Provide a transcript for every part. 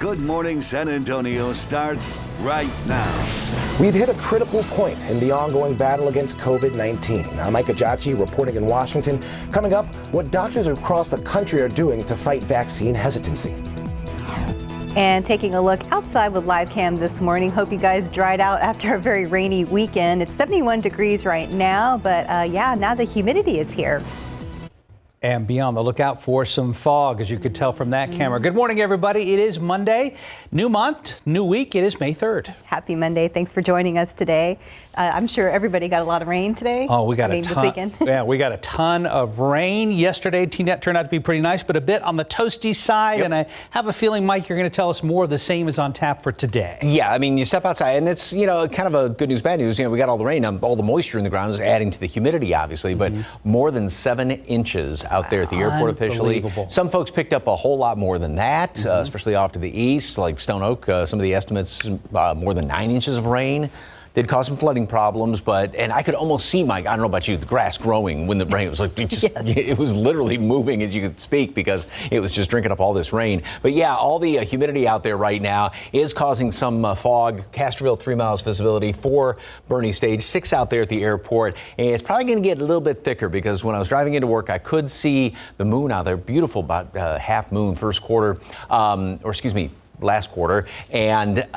Good Morning San Antonio starts right now. We've hit a critical point in the ongoing battle against COVID-19. I'm Micah Jacci reporting in Washington. Coming up, what doctors across the country are doing to fight vaccine hesitancy. And taking a look outside with live cam this morning. Hope you guys dried out after a very rainy weekend. It's 71 degrees right now, but now the humidity is here. And be on the lookout for some fog, as you could tell from that camera. Good morning, everybody. It is Monday, new month, new week. It is May 3rd. Happy Monday. Thanks for joining us today. I'm sure everybody got a lot of rain today. Oh, we got a ton. This weekend. Yeah, we got a ton of rain. Yesterday turned out to be pretty nice, but a bit on the toasty side. Yep. And I have a feeling, Mike, you're going to tell us more of the same is on tap for today. Yeah, I mean, you step outside and it's, kind of a good news, bad news. We got all the rain, all the moisture in the ground is adding to the humidity, obviously, but more than 7 inches out there at the airport officially. Some folks picked up a whole lot more than that, especially off to the east, like Stone Oak. Some of the estimates, more than 9 inches of rain. Did cause some flooding problems, and I could almost see, Mike, I don't know about you, the grass growing when the rain was like, it was literally moving as you could speak because it was just drinking up all this rain. But yeah, all the humidity out there right now is causing some fog. Castroville, 3 miles visibility, 4 Bernie stage, 6 out there at the airport. And it's probably going to get a little bit thicker because when I was driving into work, I could see the moon out there, beautiful, about half moon, first quarter, last quarter, and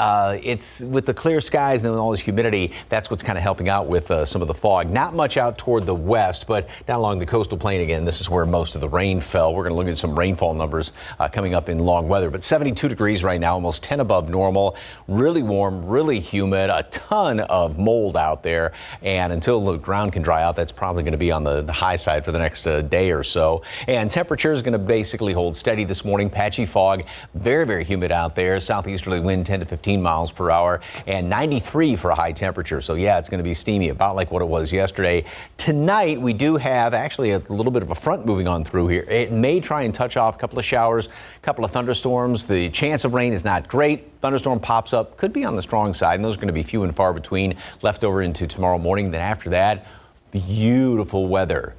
it's with the clear skies and all this humidity, that's what's kind of helping out with some of the fog. Not much out toward the west, but down along the coastal plain again, this is where most of the rain fell. We're going to look at some rainfall numbers coming up in long weather, but 72 degrees right now, almost 10 above normal, really warm, really humid, a ton of mold out there, and until the ground can dry out, that's probably going to be on the high side for the next day or so. And temperature is going to basically hold steady this morning. Patchy fog, very, very humid out there. Southeasterly wind 10 to 15 miles per hour and 93 for a high temperature. So yeah, it's going to be steamy, about like what it was yesterday. Tonight, we do have actually a little bit of a front moving on through here. It may try and touch off a couple of showers, a couple of thunderstorms. The chance of rain is not great. Thunderstorm pops up, could be on the strong side, and those are going to be few and far between, left over into tomorrow morning. Then after that, beautiful weather,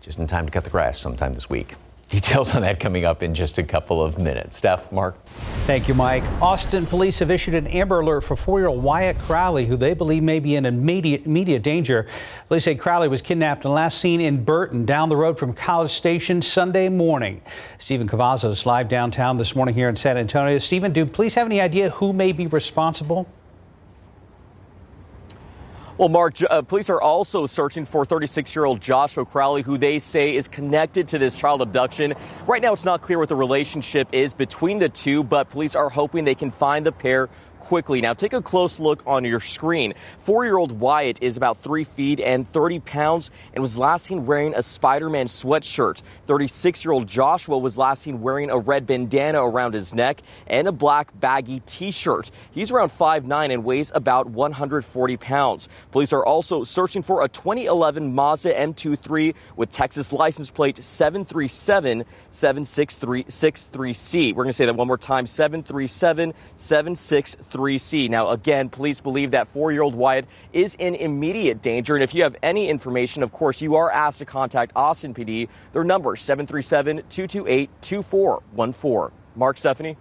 just in time to cut the grass sometime this week. Details on that coming up in just a couple of minutes. Steph, Mark. Thank you, Mike. Austin police have issued an Amber Alert for 4-year-old Wyatt Crowley, who they believe may be in immediate danger. Police say Crowley was kidnapped and last seen in Burton, down the road from College Station Sunday morning. Stephen Cavazos live downtown this morning here in San Antonio. Stephen, do police have any idea who may be responsible? Well, Mark, police are also searching for 36-year-old Joshua Crowley, who they say is connected to this child abduction. Right now, it's not clear what the relationship is between the two, but police are hoping they can find the pair quickly. Now, take a close look on your screen. 4-year-old Wyatt is about 3 feet and 30 pounds and was last seen wearing a Spider-Man sweatshirt. 36-year-old Joshua was last seen wearing a red bandana around his neck and a black baggy T-shirt. He's around 5'9" and weighs about 140 pounds. Police are also searching for a 2011 Mazda M23 with Texas license plate 737-763-63C. We're going to say that one more time, 737-763C. Now, again, police believe that 4-year-old Wyatt is in immediate danger. And if you have any information, of course, you are asked to contact Austin PD. Their number, 737-228-2414. Mark, Stephanie.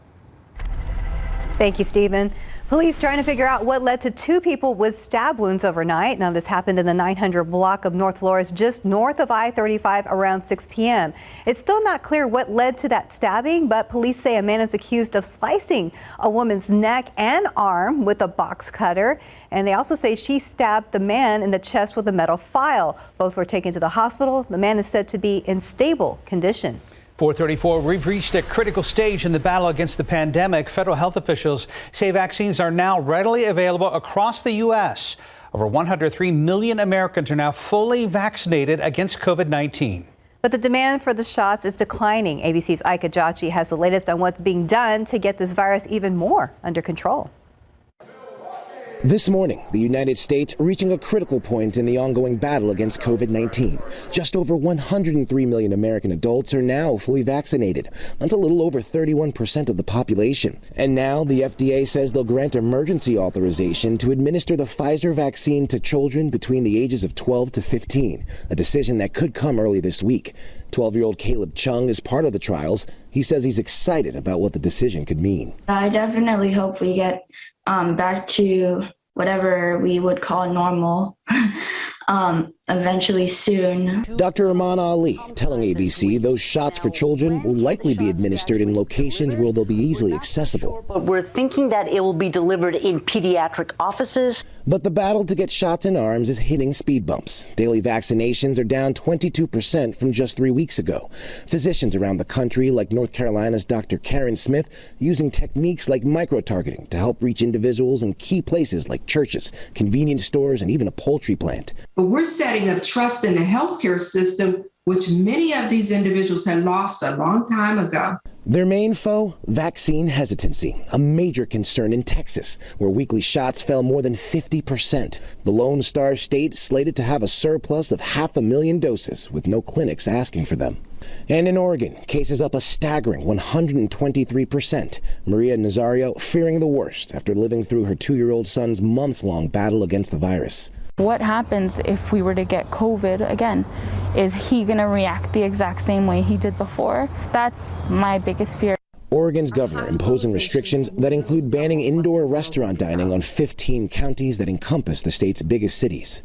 Thank you, Stephen. Police trying to figure out what led to 2 people with stab wounds overnight. Now, this happened in the 900 block of North Flores, just north of I-35 around 6 p.m. It's still not clear what led to that stabbing, but police say a man is accused of slicing a woman's neck and arm with a box cutter. And they also say she stabbed the man in the chest with a metal file. Both were taken to the hospital. The man is said to be in stable condition. 4:34, we've reached a critical stage in the battle against the pandemic. Federal health officials say vaccines are now readily available across the U.S. Over 103 million Americans are now fully vaccinated against COVID-19. But the demand for the shots is declining. ABC's Micah Jacci has the latest on what's being done to get this virus even more under control. This morning, the United States reaching a critical point in the ongoing battle against COVID-19. Just over 103 million American adults are now fully vaccinated. That's a little over 31% of the population. And now the FDA says they'll grant emergency authorization to administer the Pfizer vaccine to children between the ages of 12 to 15, a decision that could come early this week. 12-year-old Caleb Chung is part of the trials. He says he's excited about what the decision could mean. I definitely hope we get back to whatever we would call normal eventually soon. Dr. Iman Ali telling ABC those shots for children will likely be administered in locations where they'll be easily accessible. But we're thinking that it will be delivered in pediatric offices. But the battle to get shots in arms is hitting speed bumps. Daily vaccinations are down 22% from just 3 weeks ago. Physicians around the country, like North Carolina's Dr. Karen Smith, using techniques like micro-targeting to help reach individuals in key places like churches, convenience stores, and even a poultry plant. But we're setting up trust in the healthcare system, which many of these individuals had lost a long time ago. Their main foe? Vaccine hesitancy, a major concern in Texas, where weekly shots fell more than 50%. The Lone Star State slated to have a surplus of 500,000 doses, with no clinics asking for them. And in Oregon, cases up a staggering 123%. Maria Nazario fearing the worst after living through her 2-year-old son's months-long battle against the virus. What happens if we were to get COVID again? Is he going to react the exact same way he did before? That's my biggest fear. Oregon's governor imposing restrictions that include banning indoor restaurant dining on 15 counties that encompass the state's biggest cities.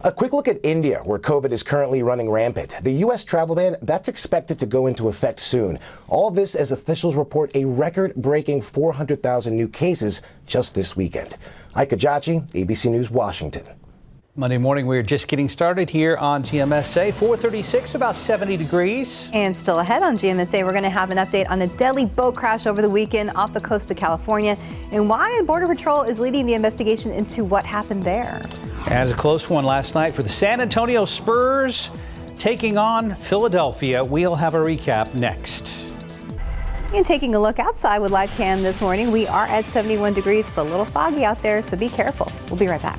A quick look at India, where COVID is currently running rampant. The U.S. travel ban, that's expected to go into effect soon. All this as officials report a record-breaking 400,000 new cases just this weekend. Ike Ajachi, ABC News, Washington. Monday morning, we're just getting started here on GMSA. 436, about 70 degrees. And still ahead on GMSA, we're going to have an update on a deadly boat crash over the weekend off the coast of California and why Border Patrol is leading the investigation into what happened there. As a close one last night for the San Antonio Spurs taking on Philadelphia. We'll have a recap next. And taking a look outside with live cam this morning, we are at 71 degrees. It's a little foggy out there, so be careful. We'll be right back.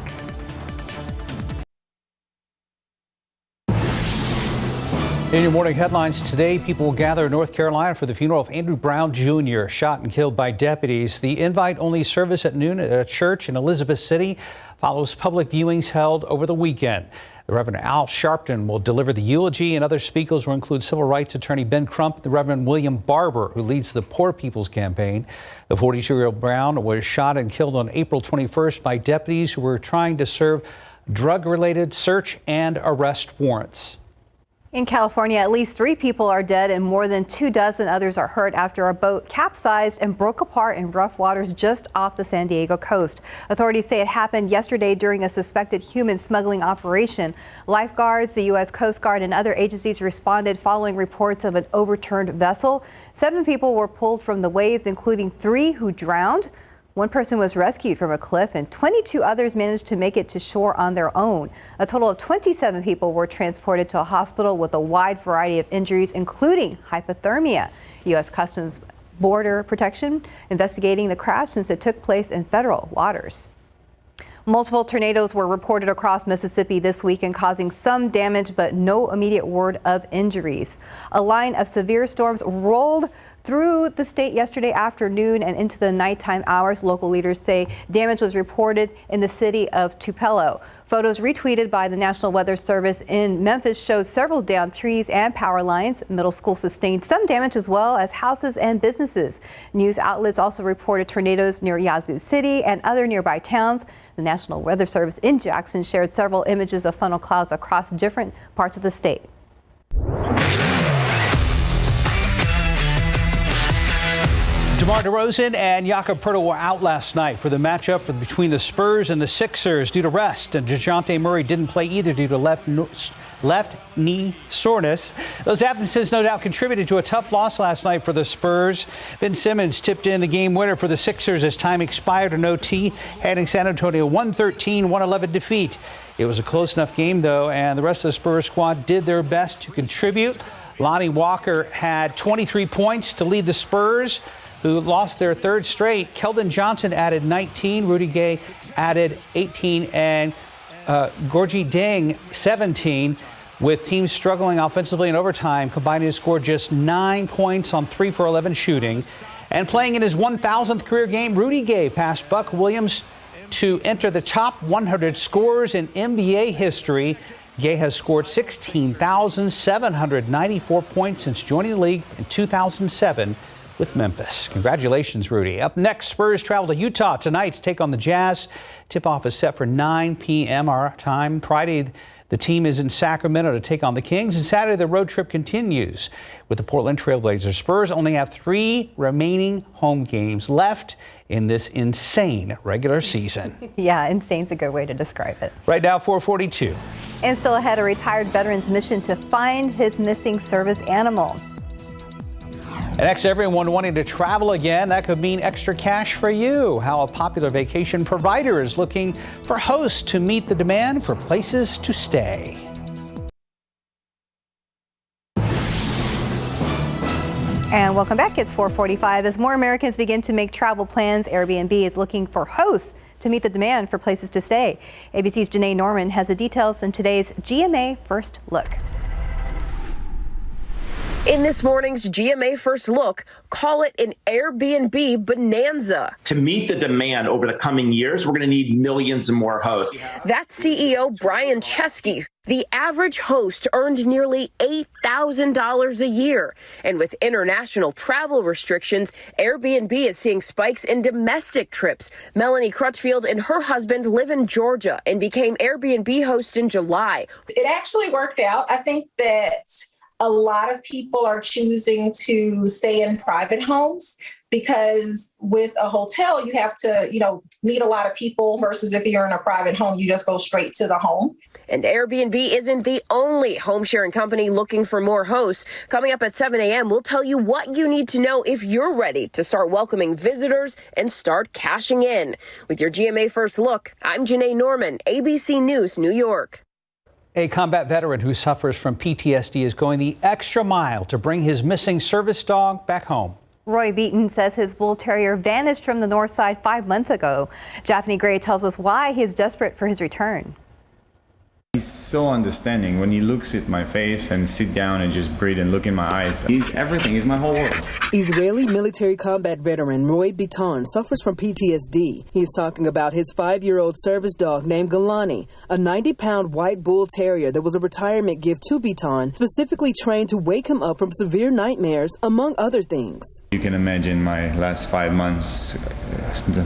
In your morning headlines today, people will gather in North Carolina for the funeral of Andrew Brown Jr., shot and killed by deputies. The invite-only service at noon at a church in Elizabeth City follows public viewings held over the weekend. The Reverend Al Sharpton will deliver the eulogy, and other speakers will include civil rights attorney Ben Crump, the Reverend William Barber, who leads the Poor People's Campaign. The 42-year-old Brown was shot and killed on April 21st by deputies who were trying to serve drug-related search and arrest warrants. In California, at least 3 people are dead and more than 24 others are hurt after a boat capsized and broke apart in rough waters just off the San Diego coast. Authorities say it happened yesterday during a suspected human smuggling operation. Lifeguards, the U.S. Coast Guard, and other agencies responded following reports of an overturned vessel. 7 people were pulled from the waves, including 3 who drowned. 1 person was rescued from a cliff and 22 others managed to make it to shore on their own. A total of 27 people were transported to a hospital with a wide variety of injuries, including hypothermia. U.S. Customs Border Protection investigating the crash since it took place in federal waters. Multiple tornadoes were reported across Mississippi this weekend, causing some damage but no immediate word of injuries. A line of severe storms rolled through the state yesterday afternoon and into the nighttime hours. Local leaders say damage was reported in the city of Tupelo. Photos retweeted by the National Weather Service in Memphis showed several downed trees and power lines. Middle school sustained some damage as well as houses and businesses. News outlets also reported tornadoes near Yazoo City and other nearby towns. The National Weather Service in Jackson shared several images of funnel clouds across different parts of the state. DeMar DeRozan and Jakob Poeltl were out last night for the matchup between the Spurs and the Sixers due to rest, and DeJounte Murray didn't play either due to left knee soreness. Those absences no doubt contributed to a tough loss last night for the Spurs. Ben Simmons tipped in the game winner for the Sixers as time expired in OT, handing San Antonio 113-111 defeat. It was a close enough game, though, and the rest of the Spurs squad did their best to contribute. Lonnie Walker had 23 points to lead the Spurs, who lost their 3rd straight. Keldon Johnson added 19, Rudy Gay added 18, and Gorgie Deng 17. With teams struggling offensively in overtime, combining to score just 9 points on 3 for 11 shooting. And playing in his 1,000th career game, Rudy Gay passed Buck Williams to enter the top 100 scorers in NBA history. Gay has scored 16,794 points since joining the league in 2007 with Memphis. Congratulations, Rudy. Up next, Spurs travel to Utah tonight to take on the Jazz. Tip-off is set for 9 p.m. our time. Friday, the team is in Sacramento to take on the Kings, and Saturday the road trip continues with the Portland Trailblazers. Spurs only have 3 remaining home games left in this insane regular season. Yeah, insane's a good way to describe it. Right now, 4:42. And still ahead, a retired veteran's mission to find his missing service animal. And next, everyone wanting to travel again, that could mean extra cash for you. How a popular vacation provider is looking for hosts to meet the demand for places to stay. And welcome back. It's 4:45. As more Americans begin to make travel plans, Airbnb is looking for hosts to meet the demand for places to stay. ABC's Janae Norman has the details in today's GMA First Look. In this morning's GMA First Look, call it an Airbnb bonanza. To meet the demand over the coming years, we're going to need millions and more hosts. That's CEO Brian Chesky. The average host earned nearly $8,000 a year. And with international travel restrictions, Airbnb is seeing spikes in domestic trips. Melanie Crutchfield and her husband live in Georgia and became Airbnb host in July. It actually worked out. I think that a lot of people are choosing to stay in private homes because with a hotel, you have to, meet a lot of people versus if you're in a private home, you just go straight to the home. And Airbnb isn't the only home sharing company looking for more hosts. Coming up at 7 a.m., we'll tell you what you need to know if you're ready to start welcoming visitors and start cashing in. With your GMA First Look, I'm Janae Norman, ABC News, New York. A combat veteran who suffers from PTSD is going the extra mile to bring his missing service dog back home. Roy Beaton says his bull terrier vanished from the north side 5 months ago. Japhanie Gray tells us why he is desperate for his return. He's so understanding. When he looks at my face and sit down and just breathe and look in my eyes, he's everything. He's my whole world. Israeli military combat veteran Roy Beaton suffers from PTSD. He's talking about his 5-year-old service dog named Galani, a 90-pound white bull terrier that was a retirement gift to Beaton, specifically trained to wake him up from severe nightmares, among other things. You can imagine my last 5 months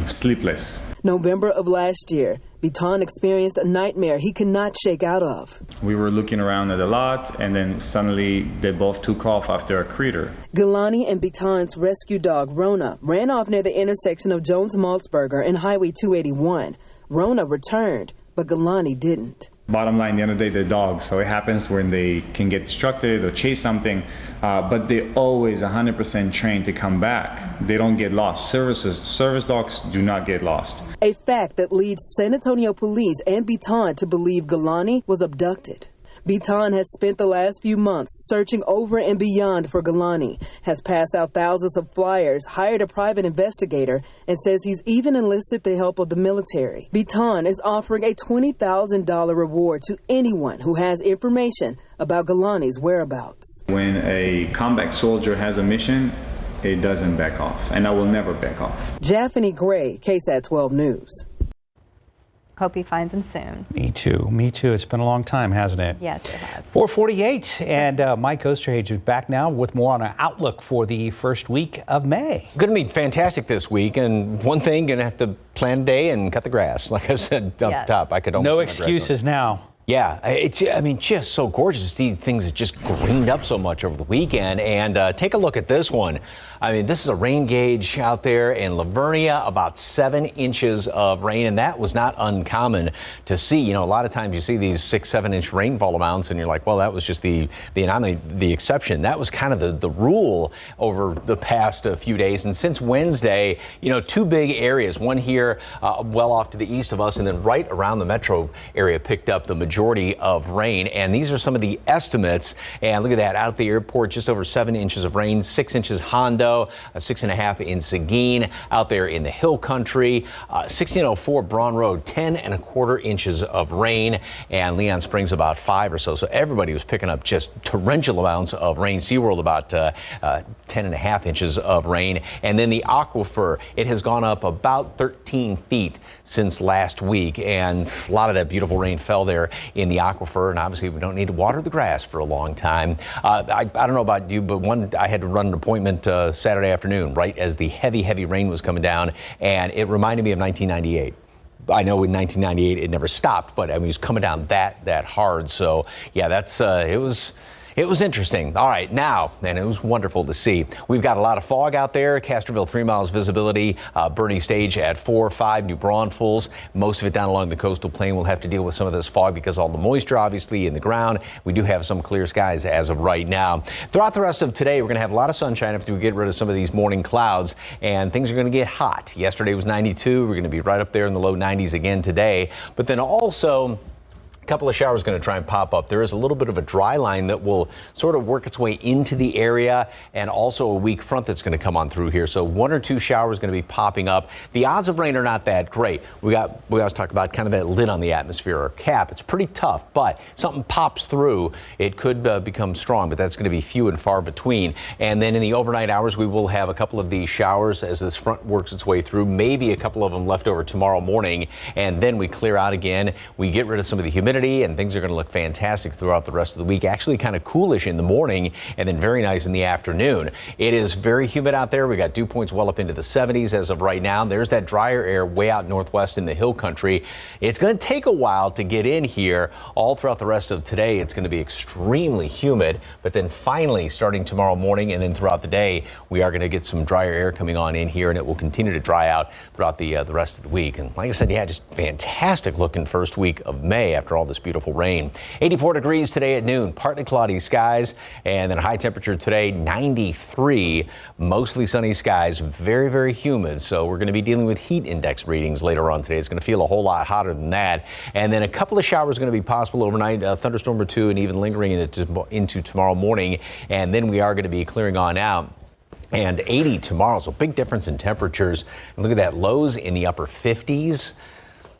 sleepless. November of last year, Beaton experienced a nightmare he could not shake out of. We were looking around at a lot, and then suddenly they both took off after a crater. Galani and Beaton's rescue dog, Rona, ran off near the intersection of Jones-Maltzberger and Highway 281. Rona returned, but Galani didn't. Bottom line, at the end of the day, they're dogs, so it happens when they can get distracted or chase something, but they're always 100% trained to come back. They don't get lost. Service dogs do not get lost. A fact that leads San Antonio police and Beaton to believe Galani was abducted. Beaton has spent the last few months searching over and beyond for Galani, has passed out thousands of flyers, hired a private investigator, and says he's even enlisted the help of the military. Beaton is offering a $20,000 reward to anyone who has information about Galani's whereabouts. When a combat soldier has a mission, it doesn't back off, and I will never back off. Japhanie Gray, KSAT 12 News. Hope he finds him soon. Me too. Me too. It's been a long time, hasn't it? Yes, it has. 4:48, and Mike Osterhage is back now with more on our outlook for the first week of May. Going to be fantastic this week, and one thing, going to have to plan a day and cut the grass. Like I said up the top, I could almost no excuses now. Yeah, just so gorgeous to see things that just greened up so much over the weekend. And take a look at this one. I mean, this is a rain gauge out there in Lavernia, about 7 inches of rain, and that was not uncommon to see. You know, a lot of times you see these 6-7 inch rainfall amounts, and you're like, well, that was just the anomaly, the exception. That was kind of the rule over the past few days. And since Wednesday, 2 big areas, one here well off to the east of us, and then right around the metro area picked up the majority of rain. And these are some of the estimates. And look at that, out at the airport, just over 7 inches of rain, 6 inches Hondo, 6.5 in Seguin, out there in the hill country, 1604 Braun Road, 10.25 inches of rain, and Leon Springs about 5 or so. So everybody was picking up just torrential amounts of rain. SeaWorld about 10.5 inches of rain. And then the aquifer, it has gone up about 13 feet since last week, and a lot of that beautiful rain fell there in the aquifer, and obviously we don't need to water the grass for a long time. I don't know about you, but I had to run an appointment Saturday afternoon, right as the heavy rain was coming down, and it reminded me of 1998. I know in 1998 it never stopped, but I mean, it was coming down that hard. So yeah, that's it was interesting. All right, now, and it was wonderful to see. We've got a lot of fog out there. Castroville, 3 miles visibility. Bernie Stage at 4, 5. New Braunfels. Most of it down along the coastal plain will have to deal with some of this fog because all the moisture, obviously, in the ground. We do have some clear skies as of right now. Throughout the rest of today, we're going to have a lot of sunshine after we get rid of some of these morning clouds, and things are going to get hot. Yesterday was 92. We're going to be right up there in the low 90s again today. But then also, couple of showers going to try and pop up. There is a little bit of a dry line that will sort of work its way into the area, and also a weak front that's going to come on through here. So 1 or 2 showers going to be popping up. The odds of rain are not that great. We always talk about kind of that lid on the atmosphere or cap. It's pretty tough, but something pops through, it could become strong, but that's going to be few and far between. And then in the overnight hours, we will have a couple of these showers as this front works its way through, maybe a couple of them left over tomorrow morning, and then we clear out again. We get rid of some of the humidity, and things are going to look fantastic throughout the rest of the week. Actually kind of coolish in the morning and then very nice in the afternoon. It is very humid out there. We got dew points well up into the 70s as of right now. There's that drier air way out northwest in the hill country. It's going to take a while to get in here. All throughout the rest of today, it's going to be extremely humid, but then finally starting tomorrow morning and then throughout the day, we are going to get some drier air coming on in here, and it will continue to dry out throughout the rest of the week. And like I said, yeah, just fantastic looking first week of May after all this beautiful rain. 84 degrees today at noon, partly cloudy skies, and then a high temperature today, 93, mostly sunny skies, very humid. So we're going to be dealing with heat index readings later on today. It's going to feel a whole lot hotter than that. And then a couple of showers going to be possible overnight, a thunderstorm or two, and even lingering into tomorrow morning. And then we are going to be clearing on out. And 80 tomorrow, so big difference in temperatures. And look at that, lows in the upper 50s.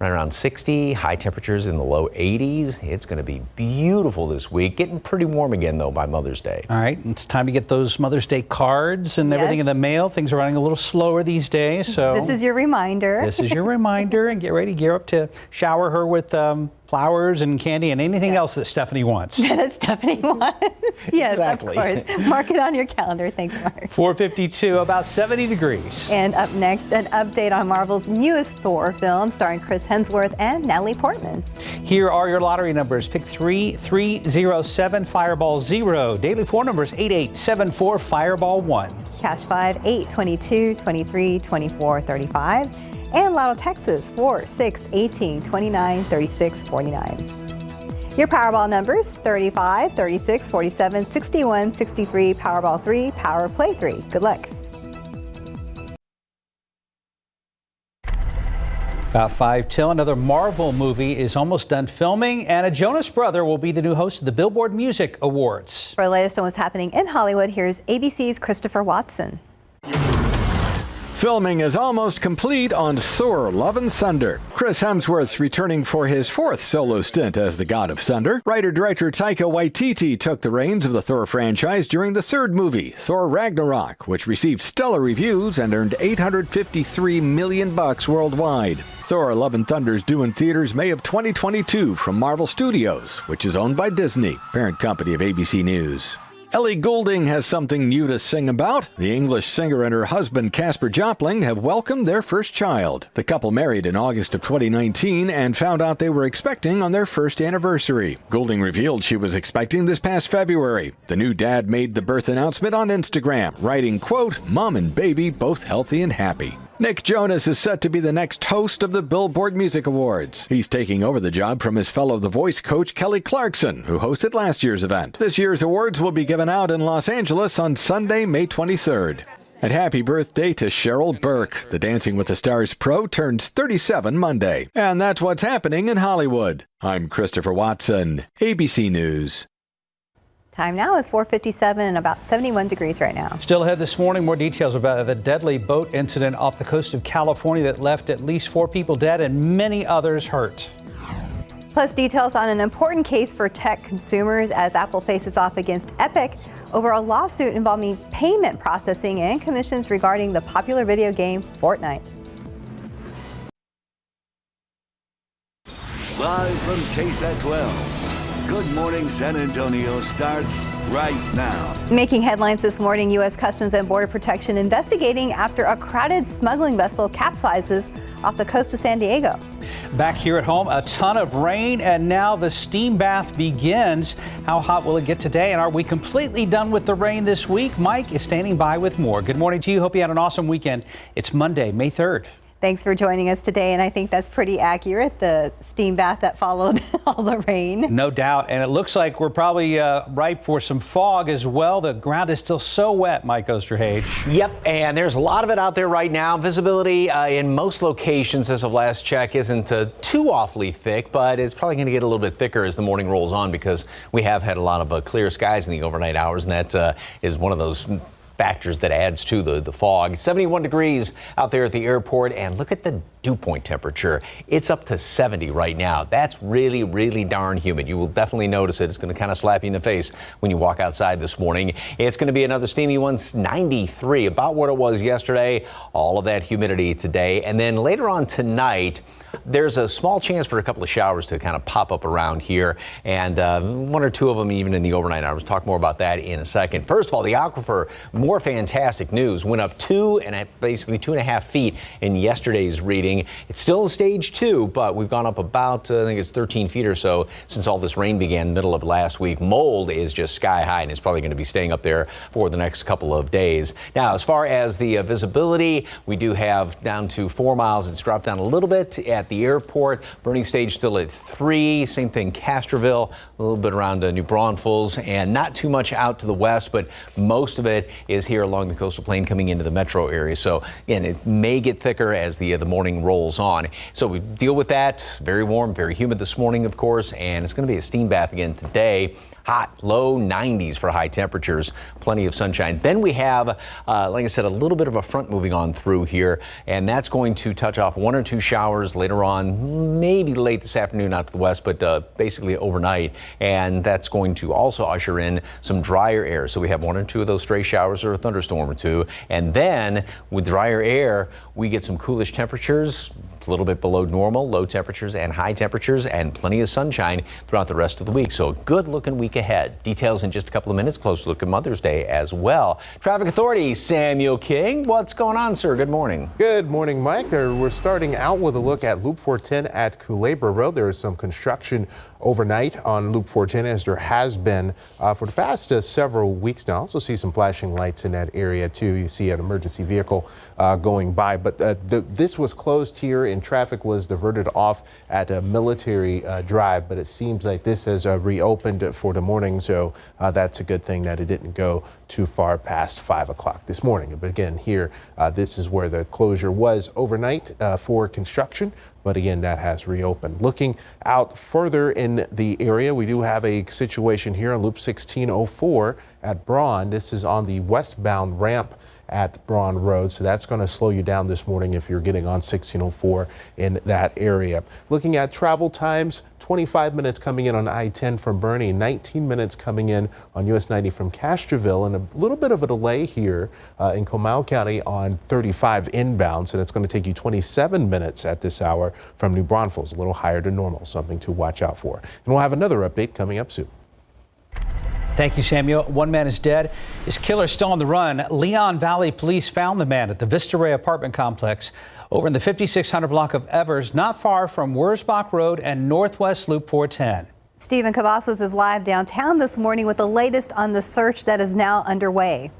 Right around 60, high temperatures in the low 80s. It's going to be beautiful this week. Getting pretty warm again, though, by Mother's Day. All right, it's time to get those Mother's Day cards and everything in the mail. Things are running a little slower these days, so this is your reminder. This is your reminder, and get ready, gear up to shower her with flowers and candy and anything else that Stephanie wants. That Stephanie wants. Yes, exactly. Of course. Mark it on your calendar. Thanks, Mark. 4:52, about 70 degrees. And up next, an update on Marvel's newest Thor film starring Chris Hemsworth and Natalie Portman. Here are your lottery numbers. Pick 3307, Fireball 0. Daily 4 numbers 8874, Fireball 1. Cash 5, 8, 22, 23, 24, 35. And Lotto Texas 4, 6, 18, 29, 36, 49. Your Powerball numbers 35, 36, 47, 61, 63, Powerball 3, Power Play 3. Good luck. About 5 till, another Marvel movie is almost done filming, and a Jonas brother will be the new host of the Billboard Music Awards. For the latest on what's happening in Hollywood, here's ABC's Christopher Watson. Filming is almost complete on Thor: Love and Thunder. Chris Hemsworth's returning for his 4th solo stint as the God of Thunder. Writer-director Taika Waititi took the reins of the Thor franchise during the 3rd movie, Thor: Ragnarok, which received stellar reviews and earned $853 million worldwide. Thor: Love and Thunder is due in theaters May of 2022 from Marvel Studios, which is owned by Disney, parent company of ABC News. Ellie Goulding has something new to sing about. The English singer and her husband, Casper Jopling, have welcomed their first child. The couple married in August of 2019 and found out they were expecting on their 1st anniversary. Goulding revealed she was expecting this past February. The new dad made the birth announcement on Instagram, writing, quote, "Mom and baby both healthy and happy." Nick Jonas is set to be the next host of the Billboard Music Awards. He's taking over the job from his fellow The Voice coach Kelly Clarkson, who hosted last year's event. This year's awards will be given out in Los Angeles on Sunday, May 23rd. And happy birthday to Cheryl Burke. The Dancing with the Stars pro turns 37 Monday. And that's what's happening in Hollywood. I'm Christopher Watson, ABC News. Time now is 4:57 and about 71 degrees right now. Still ahead this morning, more details about the deadly boat incident off the coast of California that left at least 4 people dead and many others hurt. Plus details on an important case for tech consumers as Apple faces off against Epic over a lawsuit involving payment processing and commissions regarding the popular video game Fortnite. Live from KSAT 12. Good Morning San Antonio starts right now. Making headlines this morning, U.S. Customs and Border Protection investigating after a crowded smuggling vessel capsizes off the coast of San Diego. Back here at home, a ton of rain, and now the steam bath begins. How hot will it get today? And are we completely done with the rain this week? Mike is standing by with more. Good morning to you. Hope you had an awesome weekend. It's Monday, May 3rd. Thanks for joining us today, and I think that's pretty accurate, the steam bath that followed all the rain. No doubt, and it looks like we're probably ripe for some fog as well. The ground is still so wet, Mike Osterhage. Yep, and there's a lot of it out there right now. Visibility in most locations as of last check isn't too awfully thick, but it's probably going to get a little bit thicker as the morning rolls on because we have had a lot of clear skies in the overnight hours, and that is one of those factors that adds to the fog. 71 degrees out there at the airport, and look at the dew point temperature. It's up to 70 right now. That's really, really darn humid. You will definitely notice it. It's going to kind of slap you in the face when you walk outside this morning. It's going to be another steamy one, 93, about what it was yesterday. All of that humidity today. And then later on tonight, there's a small chance for a couple of showers to kind of pop up around here, and one or two of them even in the overnight hours. Talk more about that in a second. First of all, the aquifer, more fantastic news. Went up basically 2.5 feet in yesterday's reading. It's still in stage 2, but we've gone up about, I think it's 13 feet or so since all this rain began middle of last week. Mold is just sky high, and it's probably going to be staying up there for the next couple of days. Now, as far as the visibility, we do have down to 4 miles. It's dropped down a little bit at the airport. Burning stage still at 3. Same thing Castroville, a little bit around New Braunfels, and not too much out to the west, but most of it is here along the coastal plain coming into the metro area. So again, it may get thicker as the morning rolls on. So we deal with that. Very warm, very humid this morning, of course, and it's going to be a steam bath again today. Hot, low 90s for high temperatures, plenty of sunshine. Then we have, like I said, a little bit of a front moving on through here, and that's going to touch off 1 or 2 showers later on, maybe late this afternoon out to the west, but basically overnight. And that's going to also usher in some drier air. So we have 1 or 2 of those stray showers or a thunderstorm or two. And then with drier air, we get some coolish temperatures, a little bit below normal, low temperatures and high temperatures, and plenty of sunshine throughout the rest of the week. So a good looking week ahead. Details in just a couple of minutes. Close look at Mother's Day as well. Traffic Authority, Samuel King. What's going on, sir? Good morning. Good morning, Mike. We're starting out with a look at Loop 410 at Culebra Road. There is some construction overnight on Loop 410, as there has been for the past several weeks now. Also see some flashing lights in that area too. You see an emergency vehicle going by, but this was closed here and traffic was diverted off at Military Drive, but it seems like this has reopened for the morning, so that's a good thing that it didn't go too far past 5 o'clock this morning. But again, here, this is where the closure was overnight for construction. But again, that has reopened. Looking out further in the area, we do have a situation here on Loop 1604 at Braun. This is on the westbound ramp at Braun Road, so that's going to slow you down this morning if you're getting on 1604 in that area. Looking at travel times, 25 minutes coming in on I-10 from Bernie, 19 minutes coming in on US 90 from Castroville, and a little bit of a delay here in Comal County on 35 inbounds, and it's going to take you 27 minutes at this hour from New Braunfels, a little higher than normal, something to watch out for. And we'll have another update coming up soon. Thank you, Samuel. One man is dead. His killer is still on the run. Leon Valley police found the man at the Vista Ray apartment complex over in the 5600 block of Evers, not far from Wurzbach Road and Northwest Loop 410. Stephen Cavazos is live downtown this morning with the latest on the search that is now underway.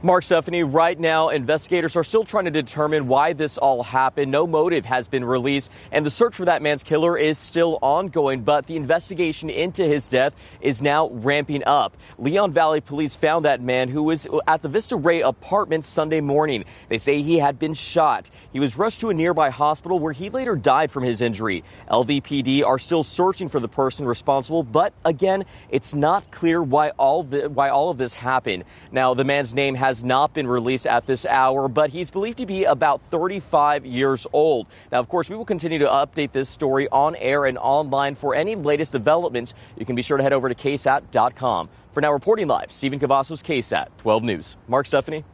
Mark, Stephanie, right now, investigators are still trying to determine why this all happened. No motive has been released, and the search for that man's killer is still ongoing, but the investigation into his death is now ramping up. Leon Valley police found that man who was at the Vista Ray apartment Sunday morning. They say he had been shot. He was rushed to a nearby hospital where he later died from his injury. LVPD are still searching for the person responsible, but again, it's not clear why all of this happened. Now, the man's name has not been released at this hour, but he's believed to be about 35 years old. Now, of course, we will continue to update this story on air and online. For any latest developments, you can be sure to head over to KSAT.com. For now, reporting live, Stephen Cavazos, KSAT 12 News. Mark, Stephanie.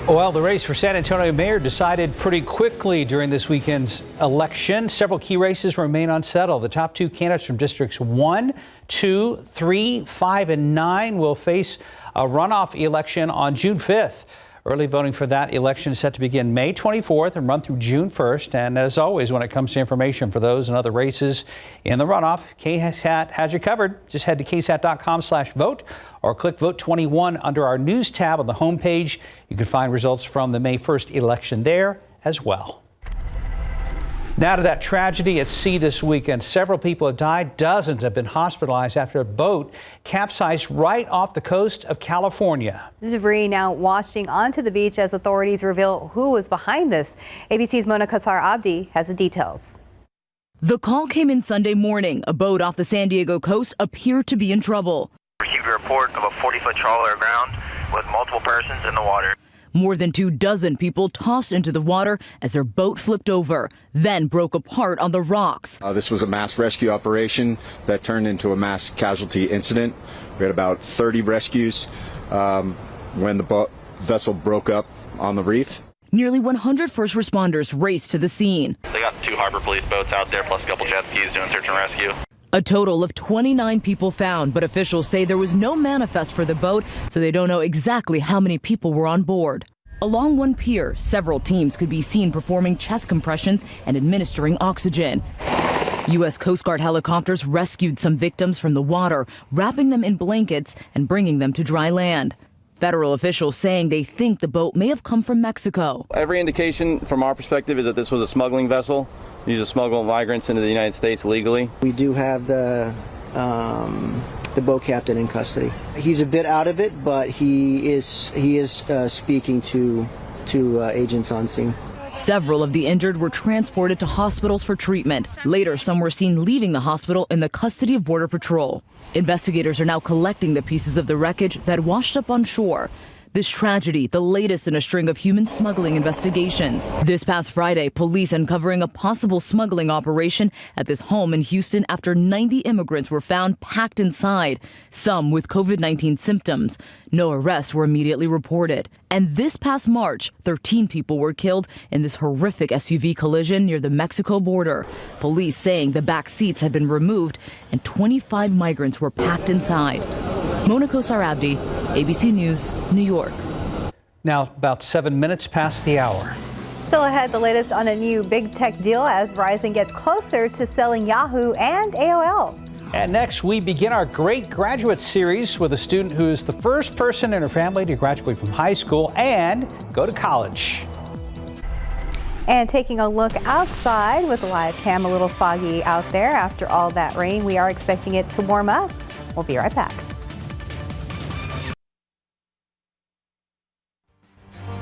Well, the race for San Antonio mayor decided pretty quickly during this weekend's election. Several key races remain unsettled. The top two candidates from districts 1, 2, 3, 5, and 9 will face a runoff election on June 5th. Early voting for that election is set to begin May 24th and run through June 1st. And as always, when it comes to information for those and other races in the runoff, KSAT has you covered. Just head to ksat.com/vote or click Vote 21 under our news tab on the homepage. You can find results from the May 1st election there as well. Now to that tragedy at sea this weekend. Several people have died. Dozens have been hospitalized after a boat capsized right off the coast of California. The debris now washing onto the beach as authorities reveal who was behind this. ABC's Mona Qatar Abdi has the details. The call came in Sunday morning. A boat off the San Diego coast appeared to be in trouble. Received a report of a 40-foot trawler aground with multiple persons in the water. More than 24 people tossed into the water as their boat flipped over, then broke apart on the rocks. This was a mass rescue operation that turned into a mass casualty incident. We had about 30 rescues when the vessel broke up on the reef. Nearly 100 first responders raced to the scene. They got 2 harbor police boats out there, plus a couple jet skis doing search and rescue. A total of 29 people found, but officials say there was no manifest for the boat, so they don't know exactly how many people were on board. Along one pier, several teams could be seen performing chest compressions and administering oxygen. U.S. Coast Guard helicopters rescued some victims from the water, wrapping them in blankets and bringing them to dry land. Federal officials saying they think the boat may have come from Mexico. Every indication from our perspective is that this was a smuggling vessel used to smuggle migrants into the United States illegally. We do have the boat captain in custody. He's a bit out of it, but he is speaking to agents on scene. Several of the injured were transported to hospitals for treatment. Later, some were seen leaving the hospital in the custody of Border Patrol. Investigators are now collecting the pieces of the wreckage that washed up on shore. This tragedy, the latest in a string of human smuggling investigations. This past Friday, police uncovering a possible smuggling operation at this home in Houston after 90 immigrants were found packed inside, some with COVID-19 symptoms. No arrests were immediately reported. And this past March, 13 people were killed in this horrific SUV collision near the Mexico border. Police saying the back seats had been removed and 25 migrants were packed inside. Mona Qatar Abdi, ABC News, New York. Now about 7 minutes past the hour. Still ahead, the latest on a new big tech deal as Verizon gets closer to selling Yahoo and AOL. And next, we begin our Great Graduate Series with a student who is the first person in her family to graduate from high school and go to college. And taking a look outside with a live cam, a little foggy out there after all that rain. We are expecting it to warm up. We'll be right back.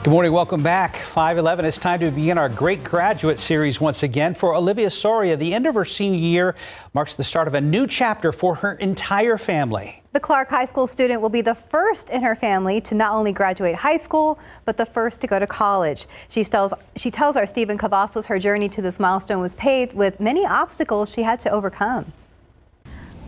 Good morning, welcome back. 5:11. It's time to begin our Great Graduate Series once again. For Olivia Soria, the end of her senior year marks the start of a new chapter for her entire family. The Clark High School student will be the first in her family to not only graduate high school, but the first to go to college. She tells our Stephen Cavazos her journey to this milestone was paved with many obstacles she had to overcome.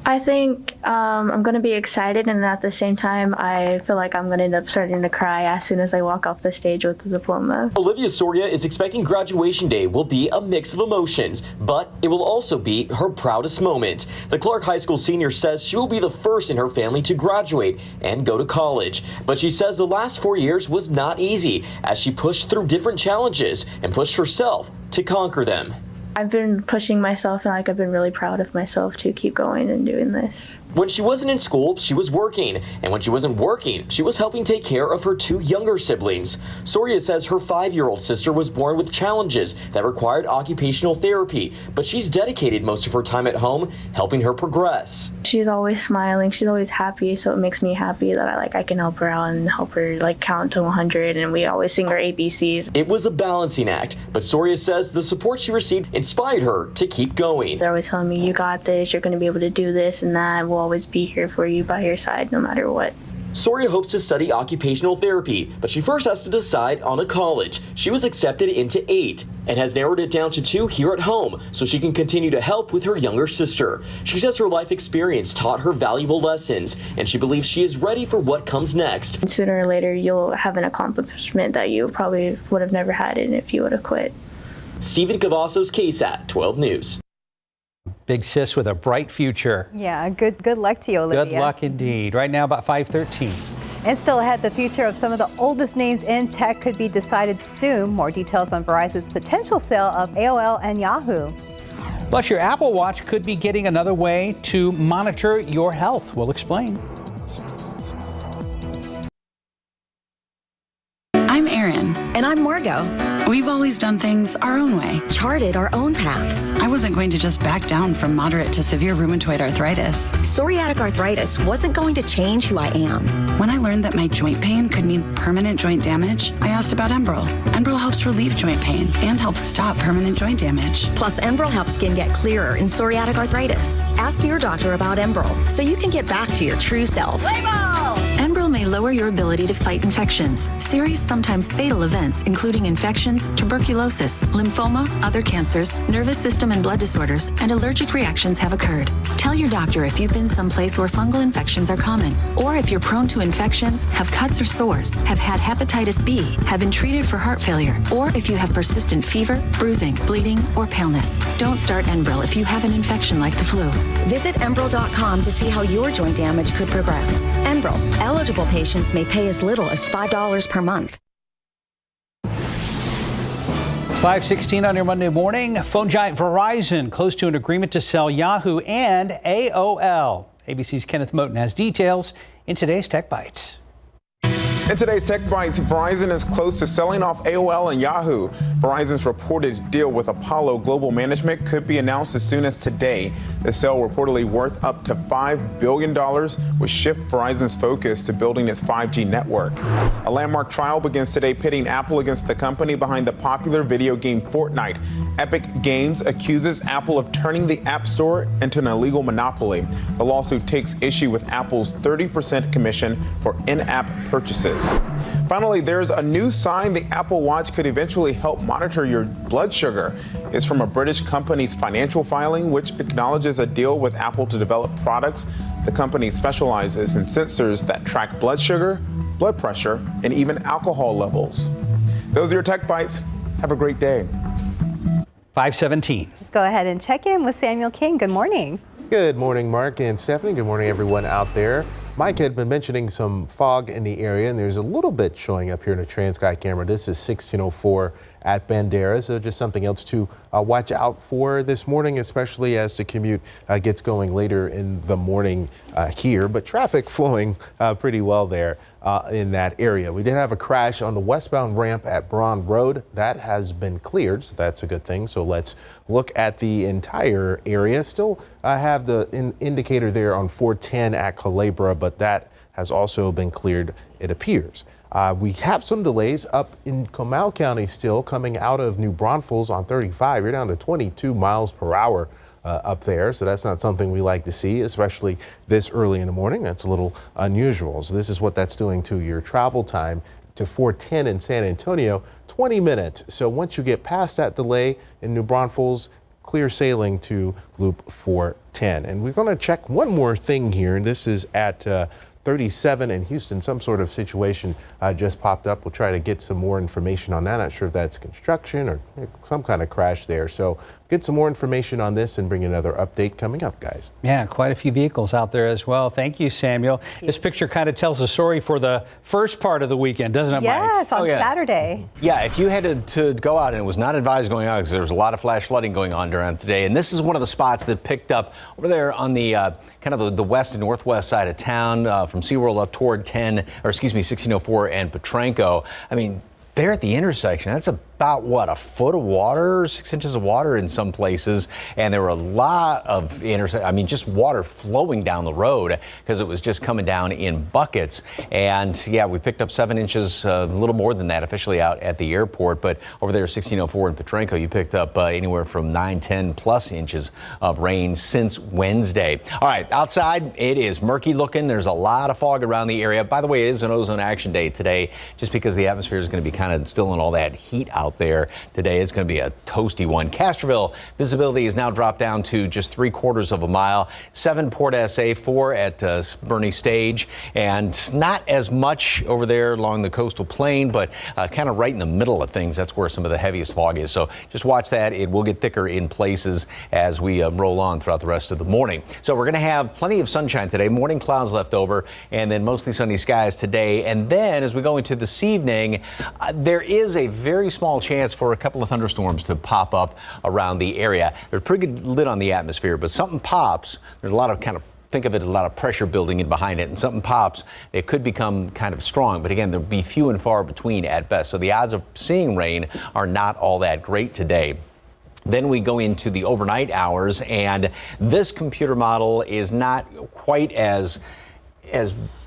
I think I'm going to be excited, and at the same time, I feel like I'm going to end up starting to cry as soon as I walk off the stage with the diploma. Olivia Soria is expecting graduation day will be a mix of emotions, but it will also be her proudest moment. The Clark High School senior says she will be the first in her family to graduate and go to college. But she says the last 4 years was not easy as she pushed through different challenges and pushed herself to conquer them. I've been pushing myself, and I've been really proud of myself to keep going and doing this. When she wasn't in school, she was working. And when she wasn't working, she was helping take care of her 2 younger siblings. Soria says her 5-year-old sister was born with challenges that required occupational therapy, but she's dedicated most of her time at home, helping her progress. She's always smiling. She's always happy, so it makes me happy that I can help her out and help her count to 100, and we always sing our ABCs. It was a balancing act, but Soria says the support she received inspired her to keep going. They're always telling me, you got this, you're going to be able to do this and that, we'll always be here for you by your side no matter what. Soria hopes to study occupational therapy, but she first has to decide on a college. She was accepted into 8 and has narrowed it down to 2 here at home so she can continue to help with her younger sister. She says her life experience taught her valuable lessons, and she believes she is ready for what comes next. Sooner or later, you'll have an accomplishment that you probably would have never had if you would have quit. Stephen Cavazos, KSAT 12 News. Big sis with a bright future. Yeah, good luck to you, Olivia. Good luck indeed. Right now, about 5:13. And still ahead, the future of some of the oldest names in tech could be decided soon. More details on Verizon's potential sale of AOL and Yahoo. Plus, your Apple Watch could be getting another way to monitor your health. We'll explain. I'm Erin. And I'm Margot. We've always done things our own way. Charted our own paths. I wasn't going to just back down from moderate to severe rheumatoid arthritis. Psoriatic arthritis wasn't going to change who I am. When I learned that my joint pain could mean permanent joint damage, I asked about Enbrel. Enbrel helps relieve joint pain and helps stop permanent joint damage. Plus, Enbrel helps skin get clearer in psoriatic arthritis. Ask your doctor about Enbrel so you can get back to your true self. Enbrel may lower your ability to fight infections. Serious, sometimes fatal events, including infections, tuberculosis, lymphoma, other cancers, nervous system and blood disorders, and allergic reactions have occurred. Tell your doctor if you've been someplace where fungal infections are common, or if you're prone to infections, have cuts or sores, have had hepatitis B, have been treated for heart failure, or if you have persistent fever, bruising, bleeding, or paleness. Don't start Enbrel if you have an infection like the flu. Visit Enbrel.com to see how your joint damage could progress. Enbrel. Eligible patients may pay as little as $5 per month. 5:16 on your Monday morning. Phone giant Verizon close to an agreement to sell Yahoo and AOL. ABC's Kenneth Moten has details in today's Tech Bites. In today's Tech Bites, Verizon is close to selling off AOL and Yahoo. Verizon's reported deal with Apollo Global Management could be announced as soon as today. The sale, reportedly worth up to $5 billion, would shift Verizon's focus to building its 5G network. A landmark trial begins today pitting Apple against the company behind the popular video game Fortnite. Epic Games accuses Apple of turning the App Store into an illegal monopoly. The lawsuit takes issue with Apple's 30% commission for in-app purchases. Finally, there's a new sign the Apple Watch could eventually help monitor your blood sugar. It's from a British company's financial filing, which acknowledges a deal with Apple to develop products. The company specializes in sensors that track blood sugar, blood pressure, and even alcohol levels. Those are your Tech Bites. Have a great day. 5:17. Let's go ahead and check in with Samuel King. Good morning. Good morning, Mark and Stephanie. Good morning, everyone out there. Mike had been mentioning some fog in the area, and there's a little bit showing up here in a TransSky camera. This is 1604 at Bandera, so just something else to watch out for this morning, especially as the commute gets going later in the morning here. But traffic flowing pretty well there in that area. We did have a crash on the westbound ramp at Braun Road. That has been cleared, so that's a good thing. So let's look at the entire area. Still have the indicator there on 410 at Culebra, but that has also been cleared, it appears. We have some delays up in Comal County still coming out of New Braunfels on 35. You're down to 22 miles per hour up there. So that's not something we like to see, especially this early in the morning. That's a little unusual. So this is what that's doing to your travel time to 410 in San Antonio, 20 minutes. So once you get past that delay in New Braunfels, clear sailing to Loop 410. And we're going to check one more thing here. And this is at 37 in Houston. Some sort of situation just popped up. We'll try to get some more information on that. Not sure if that's construction or some kind of crash there. So get some more information on this and bring another update coming up, guys. Yeah, quite a few vehicles out there as well. Thank you, Samuel. This picture kind of tells a story for the first part of the weekend, doesn't it, Mike? Yes, on Saturday. Yeah, if you had to go out, and it was not advised going out because there was a lot of flash flooding going on during today. And this is one of the spots that picked up over there on the kind of the west and northwest side of town from SeaWorld up toward 1604 and Petranco. I mean, there at the intersection, that's about about, what, a foot of water, 6 inches of water in some places. And there were a lot of just water flowing down the road because it was just coming down in buckets. And yeah, we picked up 7 inches, a little more than that officially out at the airport. But over there, 1604 in Petrenko, you picked up anywhere from 9, 10 plus inches of rain since Wednesday. All right, outside, it is murky looking. There's a lot of fog around the area. By the way, it is an ozone action day today, just because the atmosphere is going to be kind of still in all that heat out there today. It's going to be a toasty one. Castroville, visibility is now dropped down to just 3/4 of a mile. 7 Port SA, 4 at Bernie Stage, and not as much over there along the coastal plain, but kind of right in the middle of things. That's where some of the heaviest fog is. So just watch that. It will get thicker in places as we roll on throughout the rest of the morning. So we're going to have plenty of sunshine today. Morning clouds left over, and then mostly sunny skies today. And then as we go into this evening, there is a very small chance for a couple of thunderstorms to pop up around the area. They're pretty good lit on the atmosphere, but something pops. There's a lot of think of it as a lot of pressure building in behind it, and something pops, it could become kind of strong. But again, there'll be few and far between at best. So the odds of seeing rain are not all that great today. Then we go into the overnight hours, and this computer model is not quite as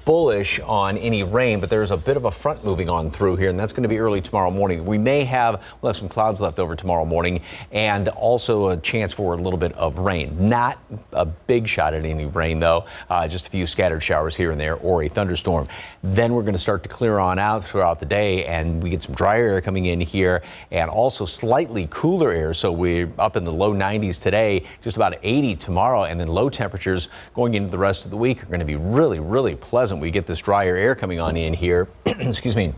bullish on any rain, but there's a bit of a front moving on through here, and that's going to be early tomorrow morning. We'll have some clouds left over tomorrow morning, and also a chance for a little bit of rain. Not a big shot at any rain, though. Just a few scattered showers here and there, or a thunderstorm. Then we're going to start to clear on out throughout the day, and we get some drier air coming in here, and also slightly cooler air. So we're up in the low 90s today, just about 80 tomorrow, and then low temperatures going into the rest of the week are going to be really, really pleasant. We get this drier air coming on in here, excuse me,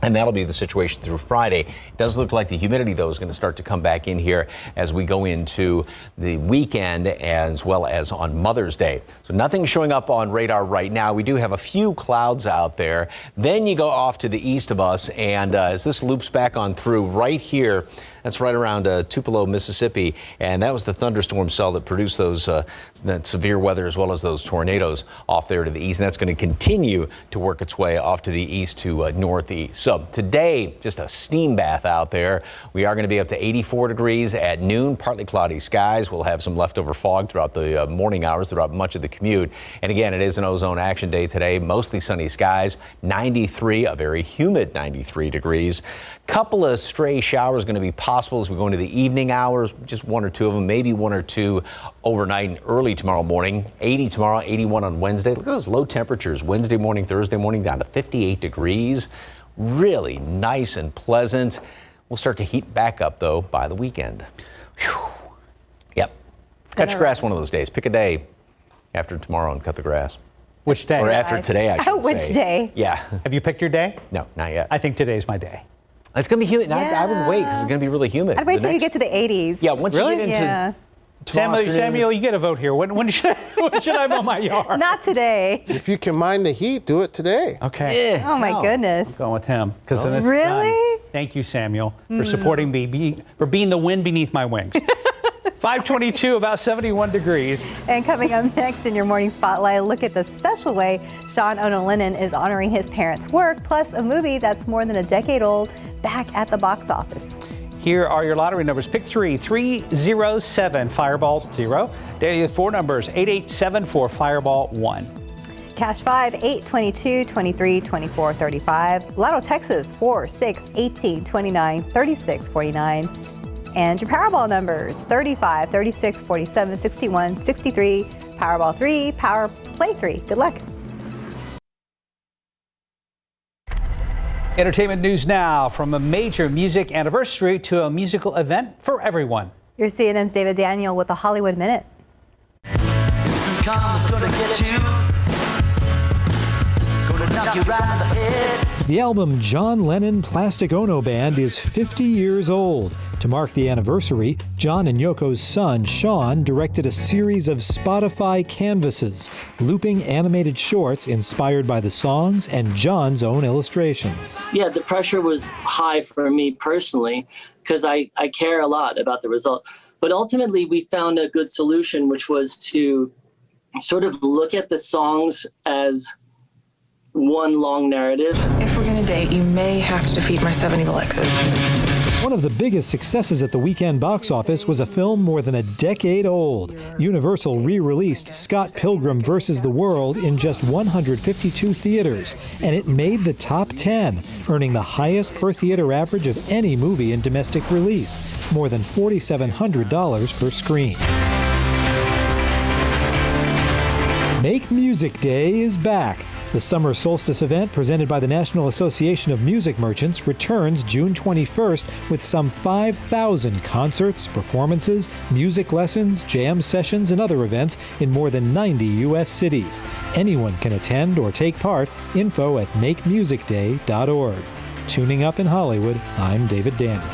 and that'll be the situation through Friday. It does look like the humidity, though, is going to start to come back in here as we go into the weekend, as well as on Mother's Day. So nothing showing up on radar right now. We do have a few clouds out there. Then you go off to the east of us, and as this loops back on through right here, that's right around Tupelo, Mississippi, and that was the thunderstorm cell that produced that severe weather as well as those tornadoes off there to the east, and that's going to continue to work its way off to the east to northeast. So today, just a steam bath out there. We are going to be up to 84 degrees at noon, partly cloudy skies. We'll have some leftover fog throughout the morning hours, throughout much of the commute. And again, it is an ozone action day today, mostly sunny skies, 93, a very humid 93 degrees. Couple of stray showers going to be possible as we go into the evening hours, just 1 or 2 of them, maybe 1 or 2 overnight and early tomorrow morning. 80 tomorrow, 81 on Wednesday. Look at those low temperatures. Wednesday morning, Thursday morning, down to 58 degrees. Really nice and pleasant. We'll start to heat back up, though, by the weekend. Whew. Yep. Cut your grass one of those days. Pick a day after tomorrow and cut the grass. Which day? Or after today, I should say. Which day? Yeah. Have you picked your day? No, not yet. I think today's my day. It's going to be humid. Yeah. I wouldn't wait because it's going to be really humid. I'd wait till you get to the 80s. Yeah, once you get into Samuel, you get a vote here. When should I mow my yard? Not today. If you can mind the heat, do it today. Okay. Oh my goodness. I'm going with him because then it's Really? done. Thank you, Samuel, for supporting me, for being the wind beneath my wings. 522, about 71 degrees. And coming up next in your morning spotlight, look at the special way Sean Ono Lennon is honoring his parents' work, plus a movie that's more than a decade old back at the box office. Here are your lottery numbers. Pick 307, Fireball 0. Daily 4 numbers, 8874, Fireball 1. Cash 5, 8, 22, 23, 24, 35. Lotto Texas, 4, 6, 18, 29, 36, 49. And your Powerball numbers, 35, 36, 47, 61, 63, Powerball 3, Power Play 3. Good luck. Entertainment news now, from a major music anniversary to a musical event for everyone. Your CNN's David Daniel with the Hollywood Minute. This karma's gonna get you. Gonna knock you right in the head. The album John Lennon Plastic Ono Band is 50 years old. To mark the anniversary, John and Yoko's son, Sean, directed a series of Spotify canvases, looping animated shorts inspired by the songs and John's own illustrations. Yeah, the pressure was high for me personally because I care a lot about the result. But ultimately, we found a good solution, which was to sort of look at the songs as one long narrative. If we're gonna date, you may have to defeat my 7 evil exes. One of the biggest successes at the weekend box office was a film more than a decade old. Universal re-released Scott Pilgrim vs. the World in just 152 theaters, and it made the top 10, earning the highest per-theater average of any movie in domestic release, more than $4,700 per screen. Make Music Day is back. The summer solstice event presented by the National Association of Music Merchants returns June 21st with some 5,000 concerts, performances, music lessons, jam sessions, and other events in more than 90 U.S. cities. Anyone can attend or take part. Info at makemusicday.org. Tuning up in Hollywood, I'm David Daniel.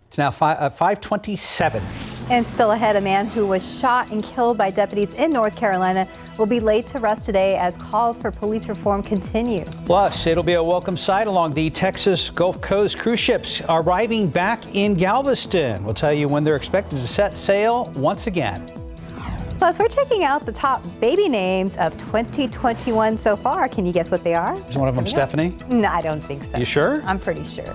It's now 5:27. And still ahead, a man who was shot and killed by deputies in North Carolina will be laid to rest today as calls for police reform continue. Plus, it'll be a welcome sight along the Texas Gulf Coast. Cruise ships arriving back in Galveston. We'll tell you when they're expected to set sail once again. Plus, we're checking out the top baby names of 2021 so far. Can you guess what they are? Is one of them Stephanie? No, I don't think so. You sure? I'm pretty sure.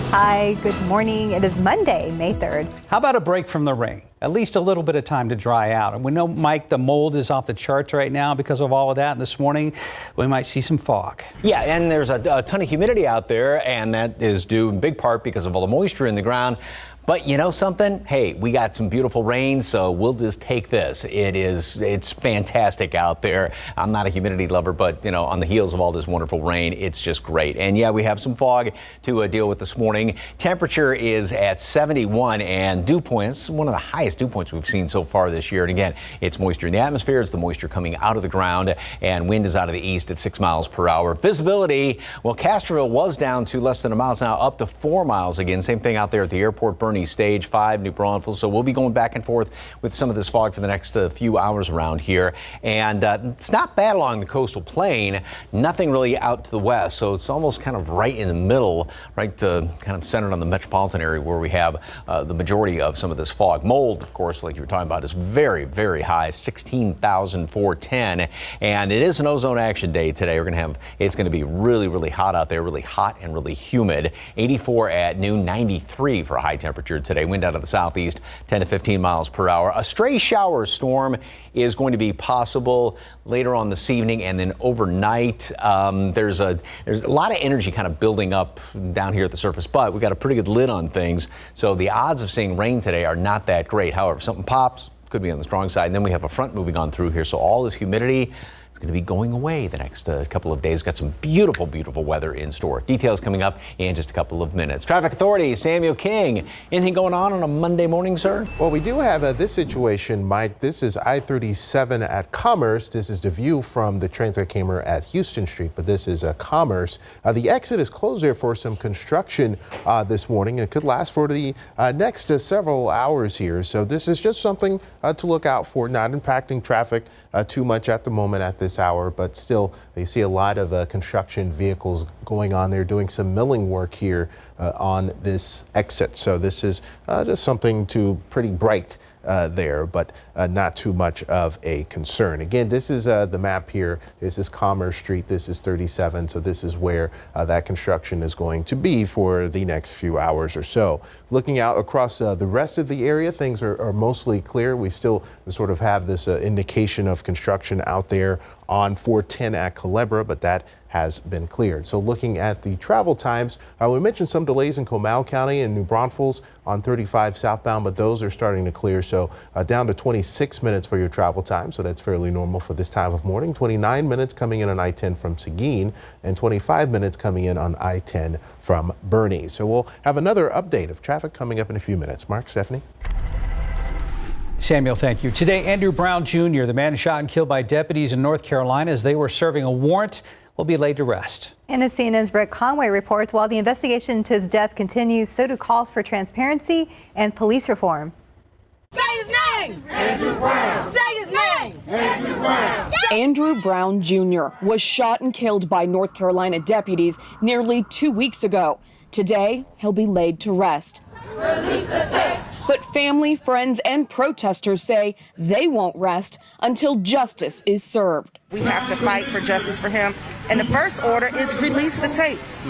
Hi, good morning. It is Monday, May 3rd. How about a break from the rain? At least a little bit of time to dry out. And we know, Mike, the mold is off the charts right now because of all of that. And this morning, we might see some fog. Yeah, and there's a ton of humidity out there, and that is due in big part because of all the moisture in the ground. But you know something? Hey, we got some beautiful rain, so we'll just take this. It's fantastic out there. I'm not a humidity lover, but you know, on the heels of all this wonderful rain, it's just great. And yeah, we have some fog to deal with this morning. Temperature is at 71, and dew points, one of the highest dew points we've seen so far this year. And again, it's moisture in the atmosphere, it's the moisture coming out of the ground, and wind is out of the east at 6 miles per hour. Visibility, well, Castroville was down to less than a mile, it's now up to 4 miles again. Same thing out there at the airport, Bernie Stage 5, New Braunfels. So we'll be going back and forth with some of this fog for the next few hours around here. And it's not bad along the coastal plain, nothing really out to the west. So it's almost kind of right in the middle, right kind of centered on the metropolitan area where we have the majority of some of this fog. Mold, of course, like you were talking about, is very, very high, 16,410. And it is an ozone action day today. It's going to be really, really hot out there, really hot and really humid. 84 at noon, 93 for a high temperature today. Wind out of the southeast, 10 to 15 miles per hour. A stray shower storm is going to be possible later on this evening, and then overnight. There's a lot of energy kind of building up down here at the surface, but we've got a pretty good lid on things. So the odds of seeing rain today are not that great. However, something pops, could be on the strong side. And then we have a front moving on through here. So all this humidity is going to be going away the next couple of days. Got some beautiful, beautiful weather in store. Details coming up in just a couple of minutes. Traffic Authority, Samuel King. Anything going on a Monday morning, sir? Well, we do have this situation, Mike. This is I-37 at Commerce. This is the view from the train that came at Houston Street, but this is Commerce. The exit is closed there for some construction this morning. It could last for the next several hours here. So this is just something to look out for, not impacting traffic too much at the moment at this hour, but still you see a lot of construction vehicles going on there doing some milling work here on this exit. So this is just something to pretty bright there, but not too much of a concern. Again, this is the map here. This is Commerce Street. This is 37. So this is where that construction is going to be for the next few hours or so. Looking out across the rest of the area, things are mostly clear. We still sort of have this indication of construction out there on 410 at Culebra, but that has been cleared. So looking at the travel times, we mentioned some delays in Comal County and New Braunfels on 35 southbound, but those are starting to clear. So down to 26 minutes for your travel time. So that's fairly normal for this time of morning. 29 minutes coming in on I-10 from Seguin and 25 minutes coming in on I-10 from Bernie. So we'll have another update of traffic coming up in a few minutes. Mark, Stephanie. Samuel, thank you. Today, Andrew Brown Jr., the man shot and killed by deputies in North Carolina as they were serving a warrant, will be laid to rest. And as CNN's Brett Conway reports, while the investigation into his death continues, so do calls for transparency and police reform. Say his name! Andrew Brown! Say his name! Andrew Brown! Andrew Brown Jr. was shot and killed by North Carolina deputies nearly 2 weeks ago. Today, he'll be laid to rest. Release the tape! But family, friends, and protesters say they won't rest until justice is served. We have to fight for justice for him. And the first order is release the tapes.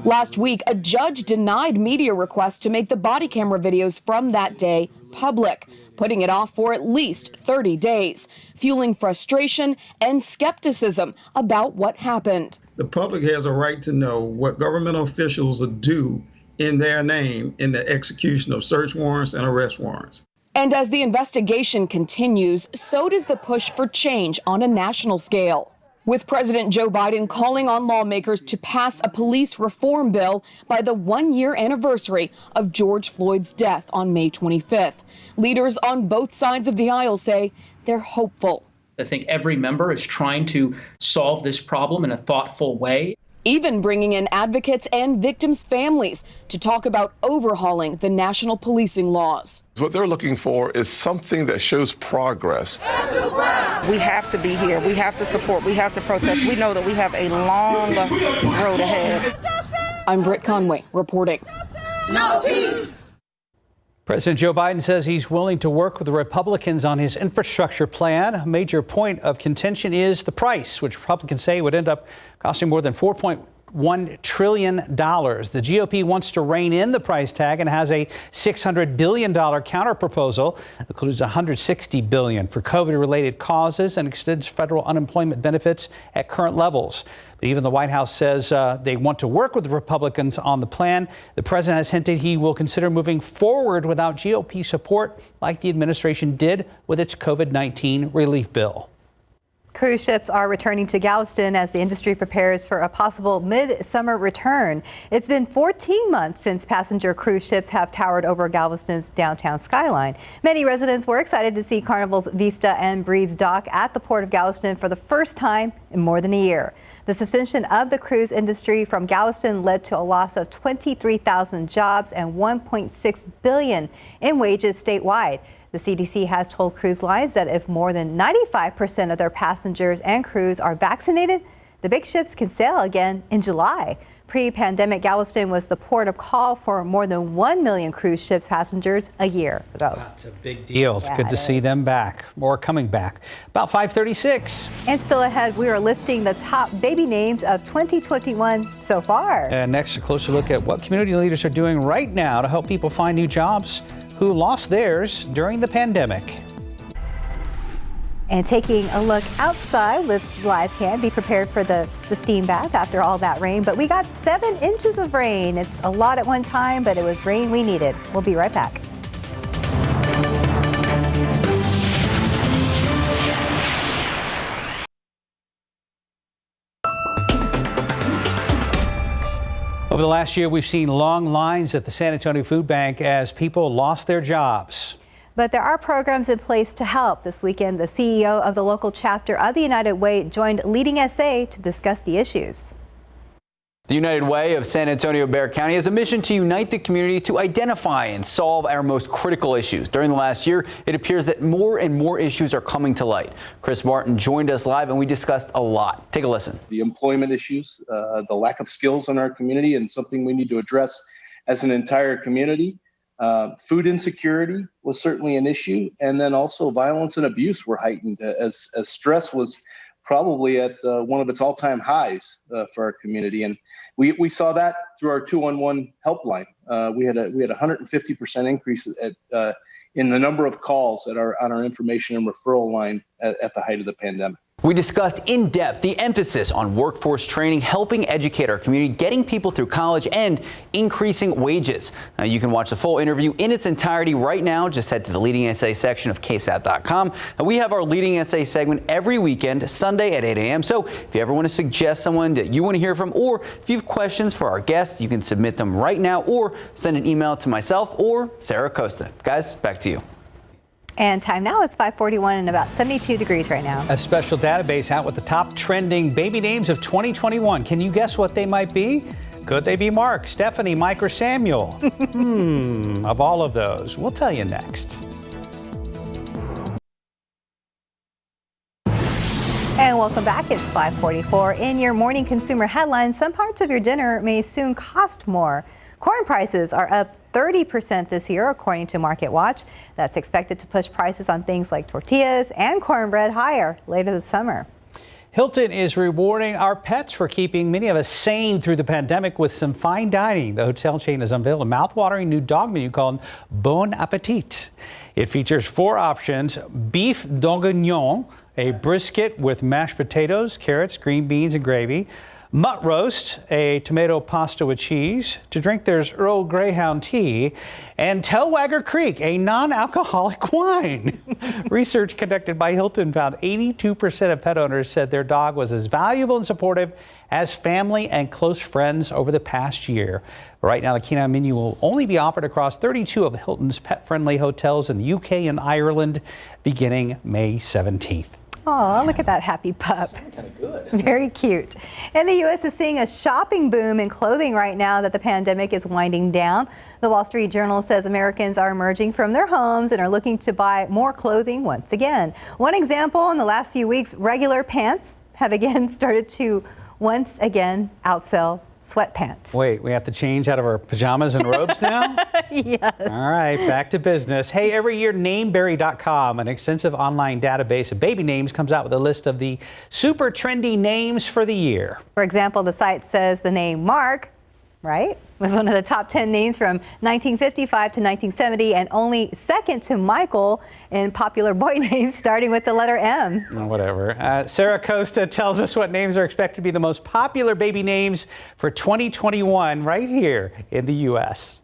Last week, a judge denied media requests to make the body camera videos from that day public, putting it off for at least 30 days, fueling frustration and skepticism about what happened. The public has a right to know what government officials do in their name in the execution of search warrants and arrest warrants. And as the investigation continues, so does the push for change on a national scale, with President Joe Biden calling on lawmakers to pass a police reform bill by the one-year anniversary of George Floyd's death on May 25th. Leaders on both sides of the aisle say they're hopeful. I think every member is trying to solve this problem in a thoughtful way. Even bringing in advocates and victims' families to talk about overhauling the national policing laws. What they're looking for is something that shows progress. We have to be here. We have to support. We have to protest. We know that we have a long road ahead. I'm Britt Conway reporting. No peace. President Joe Biden says he's willing to work with the Republicans on his infrastructure plan. A major point of contention is the price, which Republicans say would end up costing more than $4.1 trillion. The GOP wants to rein in the price tag and has a $600 billion counterproposal. It includes $160 billion for COVID-related causes and extends federal unemployment benefits at current levels. But even the White House says they want to work with the Republicans on the plan. The president has hinted he will consider moving forward without GOP support, like the administration did with its COVID-19 relief bill. Cruise ships are returning to Galveston as the industry prepares for a possible mid-summer return. It's been 14 months since passenger cruise ships have towered over Galveston's downtown skyline. Many residents were excited to see Carnival's Vista and Breeze dock at the Port of Galveston for the first time in more than a year. The suspension of the cruise industry from Galveston led to a loss of 23,000 jobs and $1.6 billion in wages statewide. The CDC has told cruise lines that if more than 95% of their passengers and crews are vaccinated, the big ships can sail again in July. Pre-pandemic, Galveston was the port of call for more than 1 million cruise ships passengers a year ago. That's a big deal. It's good to see them back, or coming back. About 5:36. And still ahead, we are listing the top baby names of 2021 so far. And next, a closer look at what community leaders are doing right now to help people find new jobs who lost theirs during the pandemic. And taking a look outside with live cam, be prepared for the steam bath after all that rain. But we got 7 inches of rain. It's a lot at one time, but it was rain we needed. We'll be right back. Over the last year, we've seen long lines at the San Antonio Food Bank as people lost their jobs. But there are programs in place to help. This weekend, the CEO of the local chapter of the United Way joined Leading SA to discuss the issues. The United Way of San Antonio Bexar County has a mission to unite the community to identify and solve our most critical issues. During the last year, it appears that more and more issues are coming to light. Chris Martin joined us live and we discussed a lot. Take a listen. The employment issues, the lack of skills in our community, and something we need to address as an entire community. Food insecurity was certainly an issue, and then also violence and abuse were heightened as stress was probably at one of its all-time highs for our community. And we saw that through our 211 helpline. We had a 150% increase in the number of calls on our information and referral line at the height of the pandemic. We discussed in depth the emphasis on workforce training, helping educate our community, getting people through college, and increasing wages. Now, you can watch the full interview in its entirety right now. Just head to the Leading SA section of KSAT.com. And we have our Leading SA segment every weekend, Sunday at 8 a.m. So if you ever want to suggest someone that you want to hear from, or if you have questions for our guests, you can submit them right now or send an email to myself or Sarah Costa. Guys, back to you. And time now, it's 5:41 and about 72 degrees right now. A special database out with the top trending baby names of 2021. Can you guess what they might be? Could they be Mark, Stephanie, Mike, or Samuel? Of all of those, we'll tell you next. And welcome back. It's 5:44. In your morning consumer headlines, some parts of your dinner may soon cost more. Corn prices are up 30% this year, according to Market Watch. That's expected to push prices on things like tortillas and cornbread higher later this summer. Hilton is rewarding our pets for keeping many of us sane through the pandemic with some fine dining. The hotel chain has unveiled a mouth-watering new dog menu called Bon Appetit. It features 4 options: beef bourguignon, a brisket with mashed potatoes, carrots, green beans, and gravy; mutt roast, a tomato pasta with cheese. To drink, there's Earl Greyhound tea; and Tellwagger Creek, a non-alcoholic wine. Research conducted by Hilton found 82% of pet owners said their dog was as valuable and supportive as family and close friends over the past year. Right now, the canine menu will only be offered across 32 of Hilton's pet-friendly hotels in the UK and Ireland beginning May 17th. Oh, look at that happy pup. Kind of good. Very cute. And the U.S. is seeing a shopping boom in clothing right now that the pandemic is winding down. The Wall Street Journal says Americans are emerging from their homes and are looking to buy more clothing once again. One example, in the last few weeks, regular pants have again started to once again outsell sweatpants. Wait, we have to change out of our pajamas and robes now? Yes. All right, back to business. Hey, every year Nameberry.com, an extensive online database of baby names, comes out with a list of the super trendy names for the year. For example, the site says the name Mark, right, was one of the top 10 names from 1955 to 1970 and only second to Michael in popular boy names starting with the letter M. Whatever. Sarah Costa tells us what names are expected to be the most popular baby names for 2021 right here in the U.S.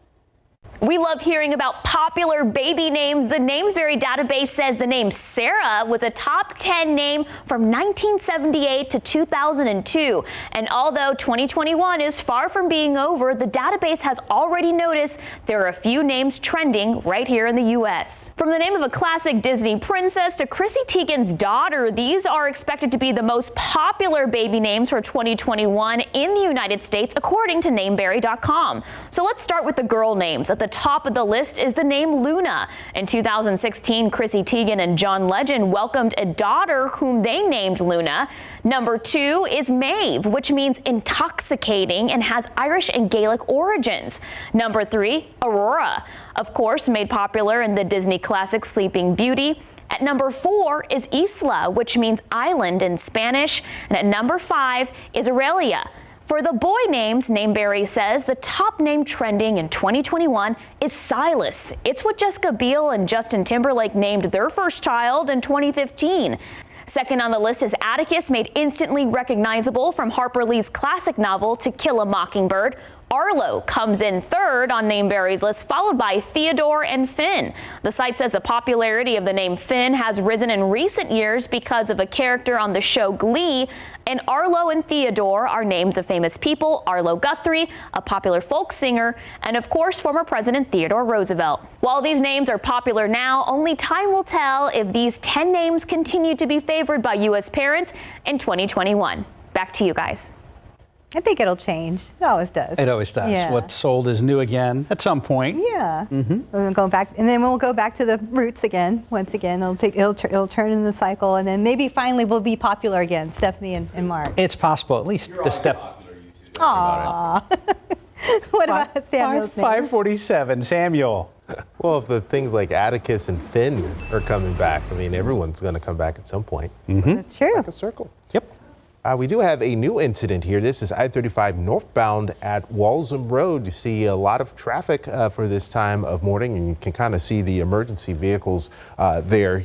We love hearing about popular baby names. The Namesberry database says the name Sarah was a top 10 name from 1978 to 2002. And although 2021 is far from being over, the database has already noticed there are a few names trending right here in the U.S. From the name of a classic Disney princess to Chrissy Teigen's daughter, these are expected to be the most popular baby names for 2021 in the United States, according to Nameberry.com. So let's start with the girl names. At the top of the list is the name Luna. In 2016, Chrissy Teigen and John Legend welcomed a daughter whom they named Luna. Number 2 is Maeve, which means intoxicating and has Irish and Gaelic origins. Number 3, Aurora, of course, made popular in the Disney classic Sleeping Beauty. At number 4 is Isla, which means island in Spanish. And at number 5 is Aurelia. For the boy names, Nameberry says the top name trending in 2021 is Silas. It's what Jessica Biel and Justin Timberlake named their first child in 2015. Second on the list is Atticus, made instantly recognizable from Harper Lee's classic novel To Kill a Mockingbird. Arlo comes in third on Nameberry's list, followed by Theodore and Finn. The site says the popularity of the name Finn has risen in recent years because of a character on the show Glee, and Arlo and Theodore are names of famous people: Arlo Guthrie, a popular folk singer, and of course former President Theodore Roosevelt. While these names are popular now, only time will tell if these 10 names continue to be favored by U.S. parents in 2021. Back to you guys. I think it'll change. It always does. It always does. Yeah. What's sold is new again at some point. Yeah. We'll go back, and then we'll go back to the roots again. Once again, it'll turn in the cycle, and then maybe finally we'll be popular again. Stephanie and Mark. It's possible. At least the step. Aww. What about Samuel's name? 547. Samuel. Well, if the things like Atticus and Finn are coming back, I mean, everyone's going to come back at some point. That's true. Like a circle. Yep. We do have a new incident here. This is I-35 northbound at Walsham Road. You see a lot of traffic for this time of morning, and you can kind of see the emergency vehicles there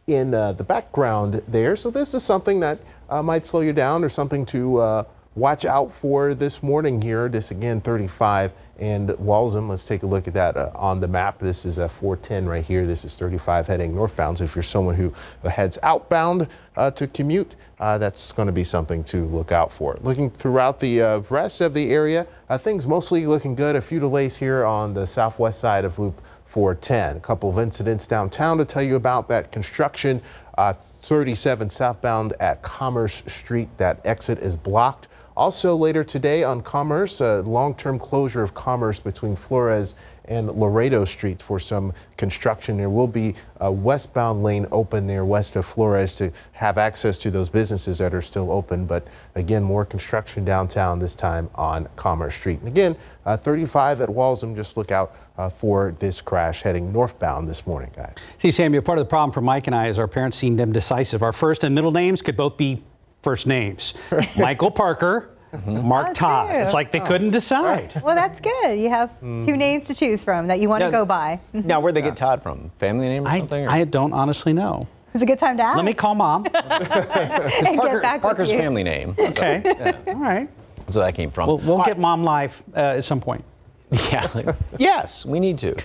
in the background there. So this is something that might slow you down, or something to watch out for this morning here. This again, 35 and Walsham. Let's take a look at that on the map. This is a 410 right here. This is 35 heading northbound. So if you're someone who heads outbound to commute, that's going to be something to look out for. Looking throughout the rest of the area, things mostly looking good. A few delays here on the southwest side of Loop 410. A couple of incidents downtown to tell you about. That construction, 37 southbound at Commerce Street. That exit is blocked. Also later today on Commerce, a long-term closure of Commerce between Flores and Laredo Street for some construction. There will be a westbound lane open there west of Flores to have access to those businesses that are still open. But again, more construction downtown, this time on Commerce Street. And again, 35 at Walsham. Just look out for this crash heading northbound this morning, guys. See, Samuel, part of the problem for Mike and I is our parents seemed indecisive. Our first and middle names could both be first names. Michael Parker, Mark Todd. true. It's like they couldn't decide. Well, that's good. You have two names to choose from that you want to go by. Now, where'd they get Todd from? Family name or something? I don't honestly know. It's a good time to ask. Let me call Mom. and get back Parker's with you. family name. Okay. Yeah. All right. So that came from. We'll get Mom live at some point. Yeah. Yes, we need to.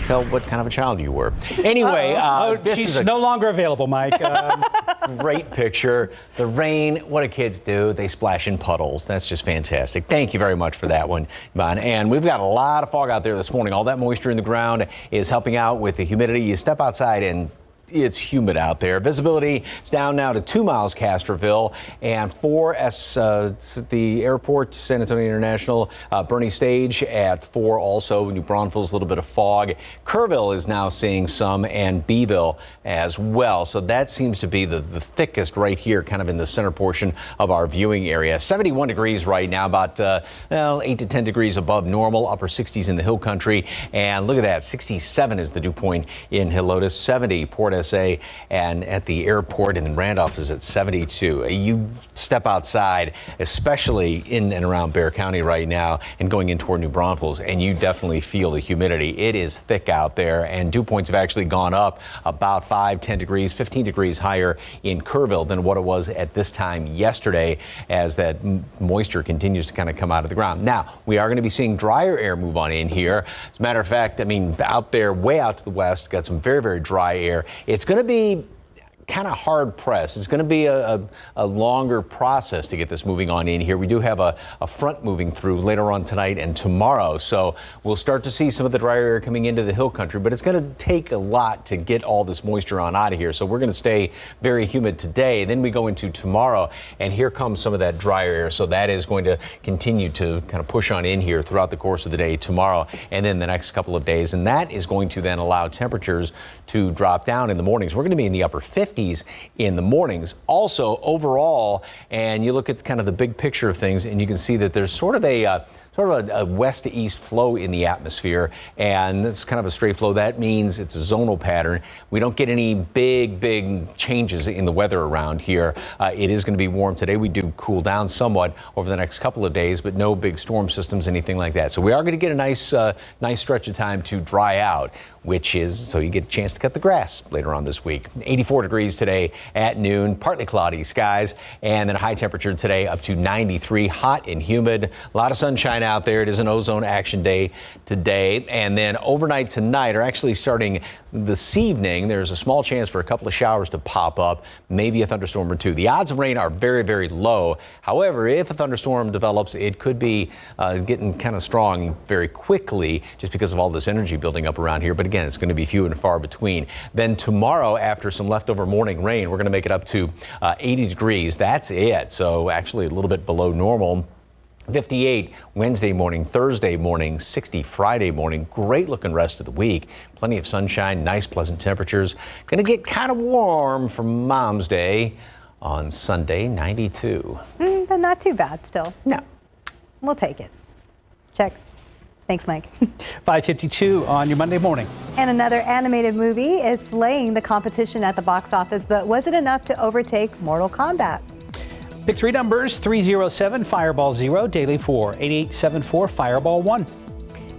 Tell what kind of a child you were. Anyway, this she's is a no longer available, Mike. great picture. The rain, what do kids do? They splash in puddles. That's just fantastic. Thank you very much for that one, Yvonne. And we've got a lot of fog out there this morning. All that moisture in the ground is helping out with the humidity. You step outside and it's humid out there. Visibility is down now to 2 miles Castroville and 4 at the airport, San Antonio International, Bernie Stage at 4 also. New Braunfels, a little bit of fog. Kerrville is now seeing some, and Beeville as well. So that seems to be the thickest right here, kind of in the center portion of our viewing area. 71 degrees right now, about 8 to 10 degrees above normal, upper 60s in the hill country. And look at that, 67 is the dew point in Helotes, 70 Port SA and at the airport, and then Randolph is at 72. You step outside, especially in and around Bexar County right now and going in toward New Braunfels, and you definitely feel the humidity. It is thick out there, and dew points have actually gone up about 5, 10 degrees, 15 degrees higher in Kerrville than what it was at this time yesterday, as that moisture continues to kind of come out of the ground. Now, we are going to be seeing drier air move on in here. As a matter of fact, I mean, out there, way out to the west, got some very, very dry air. It's going to be kind of hard pressed. It's going to be a longer process to get this moving on in here. We do have a front moving through later on tonight and tomorrow, so we'll start to see some of the drier air coming into the hill country, but it's going to take a lot to get all this moisture on out of here. So we're going to stay very humid today. Then we go into tomorrow, and here comes some of that drier air. So that is going to continue to kind of push on in here throughout the course of the day tomorrow and then the next couple of days. And that is going to then allow temperatures to drop down in the mornings. We're going to be in the upper 50s in the mornings. Also, overall, and you look at kind of the big picture of things, and you can see that there's sort of a west to east flow in the atmosphere, and it's kind of a straight flow. That means it's a zonal pattern. We don't get any big changes in the weather around here. It is going to be warm today. We do cool down somewhat over the next couple of days, but no big storm systems, anything like that. So we are going to get a nice stretch of time to dry out, which is so you get a chance to cut the grass later on this week. 84 degrees today at noon, partly cloudy skies, and then a high temperature today up to 93, hot and humid. A lot of sunshine out there. It is an ozone action day today. And then overnight tonight, or actually starting this evening, there's a small chance for a couple of showers to pop up, maybe a thunderstorm or two. The odds of rain are very, very low. However, if a thunderstorm develops, it could be getting kind of strong very quickly just because of all this energy building up around here. But again, it's going to be few and far between. Then tomorrow, after some leftover morning rain, we're going to make it up to 80 degrees. That's it. So actually a little bit below normal. 58 Wednesday morning, Thursday morning, 60 Friday morning. Great looking rest of the week. Plenty of sunshine, nice pleasant temperatures. Going to get kind of warm for Mom's Day on Sunday, 92. But not too bad still. No. We'll take it. Check. Thanks, Mike. 5:52 on your Monday morning. And another animated movie is slaying the competition at the box office, but was it enough to overtake Mortal Kombat? Pick three numbers: 307 Fireball 0, Daily 4, 8874 Fireball 1.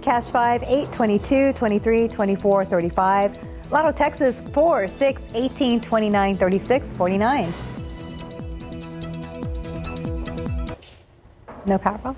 Cash 5, 8, 22, 23, 24, 35. Lotto Texas 4, 6, 18, 29, 36, 49. No Powerball?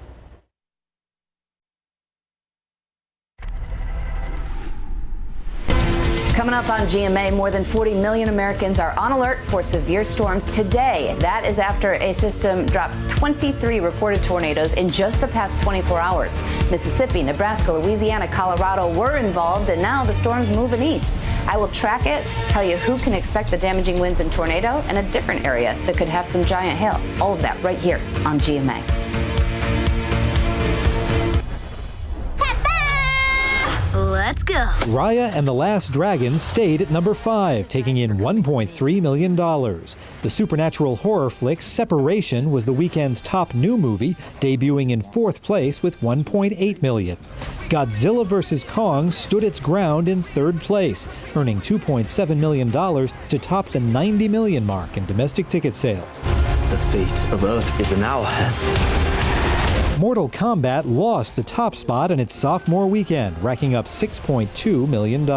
Coming up on GMA, more than 40 million Americans are on alert for severe storms today. That is after a system dropped 23 reported tornadoes in just the past 24 hours. Mississippi, Nebraska, Louisiana, Colorado were involved, and now the storm's moving east. I will track it, tell you who can expect the damaging winds and tornado, and a different area that could have some giant hail. All of that right here on GMA. Let's go. Raya and the Last Dragon stayed at number 5, taking in $1.3 million. The supernatural horror flick Separation was the weekend's top new movie, debuting in 4th place with $1.8 million. Godzilla vs. Kong stood its ground in 3rd place, earning $2.7 million to top the $90 million mark in domestic ticket sales. The fate of Earth is in our hands. Mortal Kombat lost the top spot in its sophomore weekend, racking up $6.2 million. Wake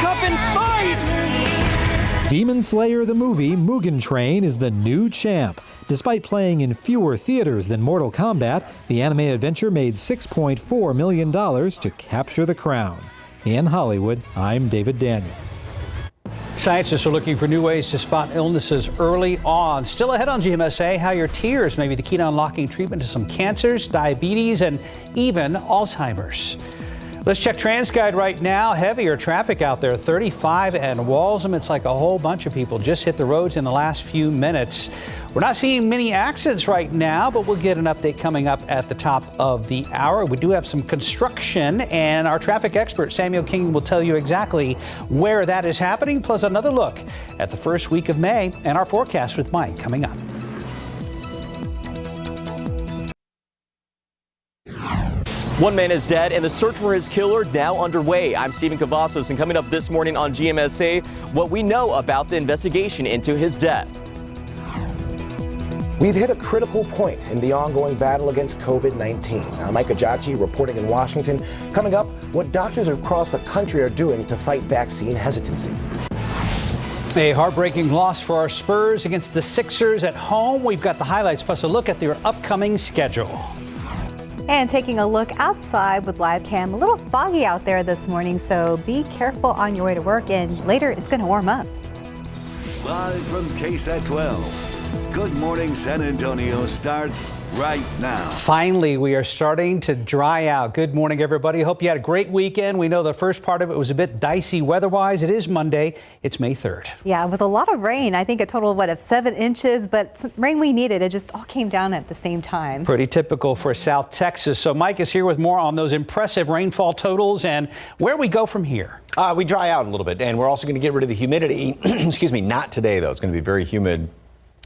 up and fight! Demon Slayer the movie, Mugen Train, is the new champ. Despite playing in fewer theaters than Mortal Kombat, the animated adventure made $6.4 million to capture the crown. In Hollywood, I'm David Daniel. Scientists are looking for new ways to spot illnesses early on. Still ahead on GMSA, how your tears may be the key to unlocking treatment to some cancers, diabetes, and even Alzheimer's. Let's check TransGuide right now. Heavier traffic out there, 35 and Walsham. It's like a whole bunch of people just hit the roads in the last few minutes. We're not seeing many accidents right now, but we'll get an update coming up at the top of the hour. We do have some construction, and our traffic expert, Samuel King, will tell you exactly where that is happening, plus another look at the first week of May and our forecast with Mike coming up. One man is dead, and the search for his killer now underway. I'm Stephen Cavazos, and coming up this morning on GMSA, what we know about the investigation into his death. We've hit a critical point in the ongoing battle against COVID-19. Mike Ajachi reporting in Washington. Coming up, what doctors across the country are doing to fight vaccine hesitancy. A heartbreaking loss for our Spurs against the Sixers at home. We've got the highlights plus a look at their upcoming schedule. And taking a look outside with live cam, a little foggy out there this morning, so be careful on your way to work, and later it's going to warm up. Live from KSAT 12. Good Morning San Antonio starts right now. Finally, we are starting to dry out. Good morning, everybody. Hope you had a great weekend. We know the first part of it was a bit dicey weather-wise. It is Monday. It's May 3rd. Yeah, it was a lot of rain. I think a total of 7 inches, but some rain we needed. It just all came down at the same time. Pretty typical for South Texas. So Mike is here with more on those impressive rainfall totals and where we go from here. We dry out a little bit, and we're also going to get rid of the humidity. Excuse me, not today, though. It's going to be very humid.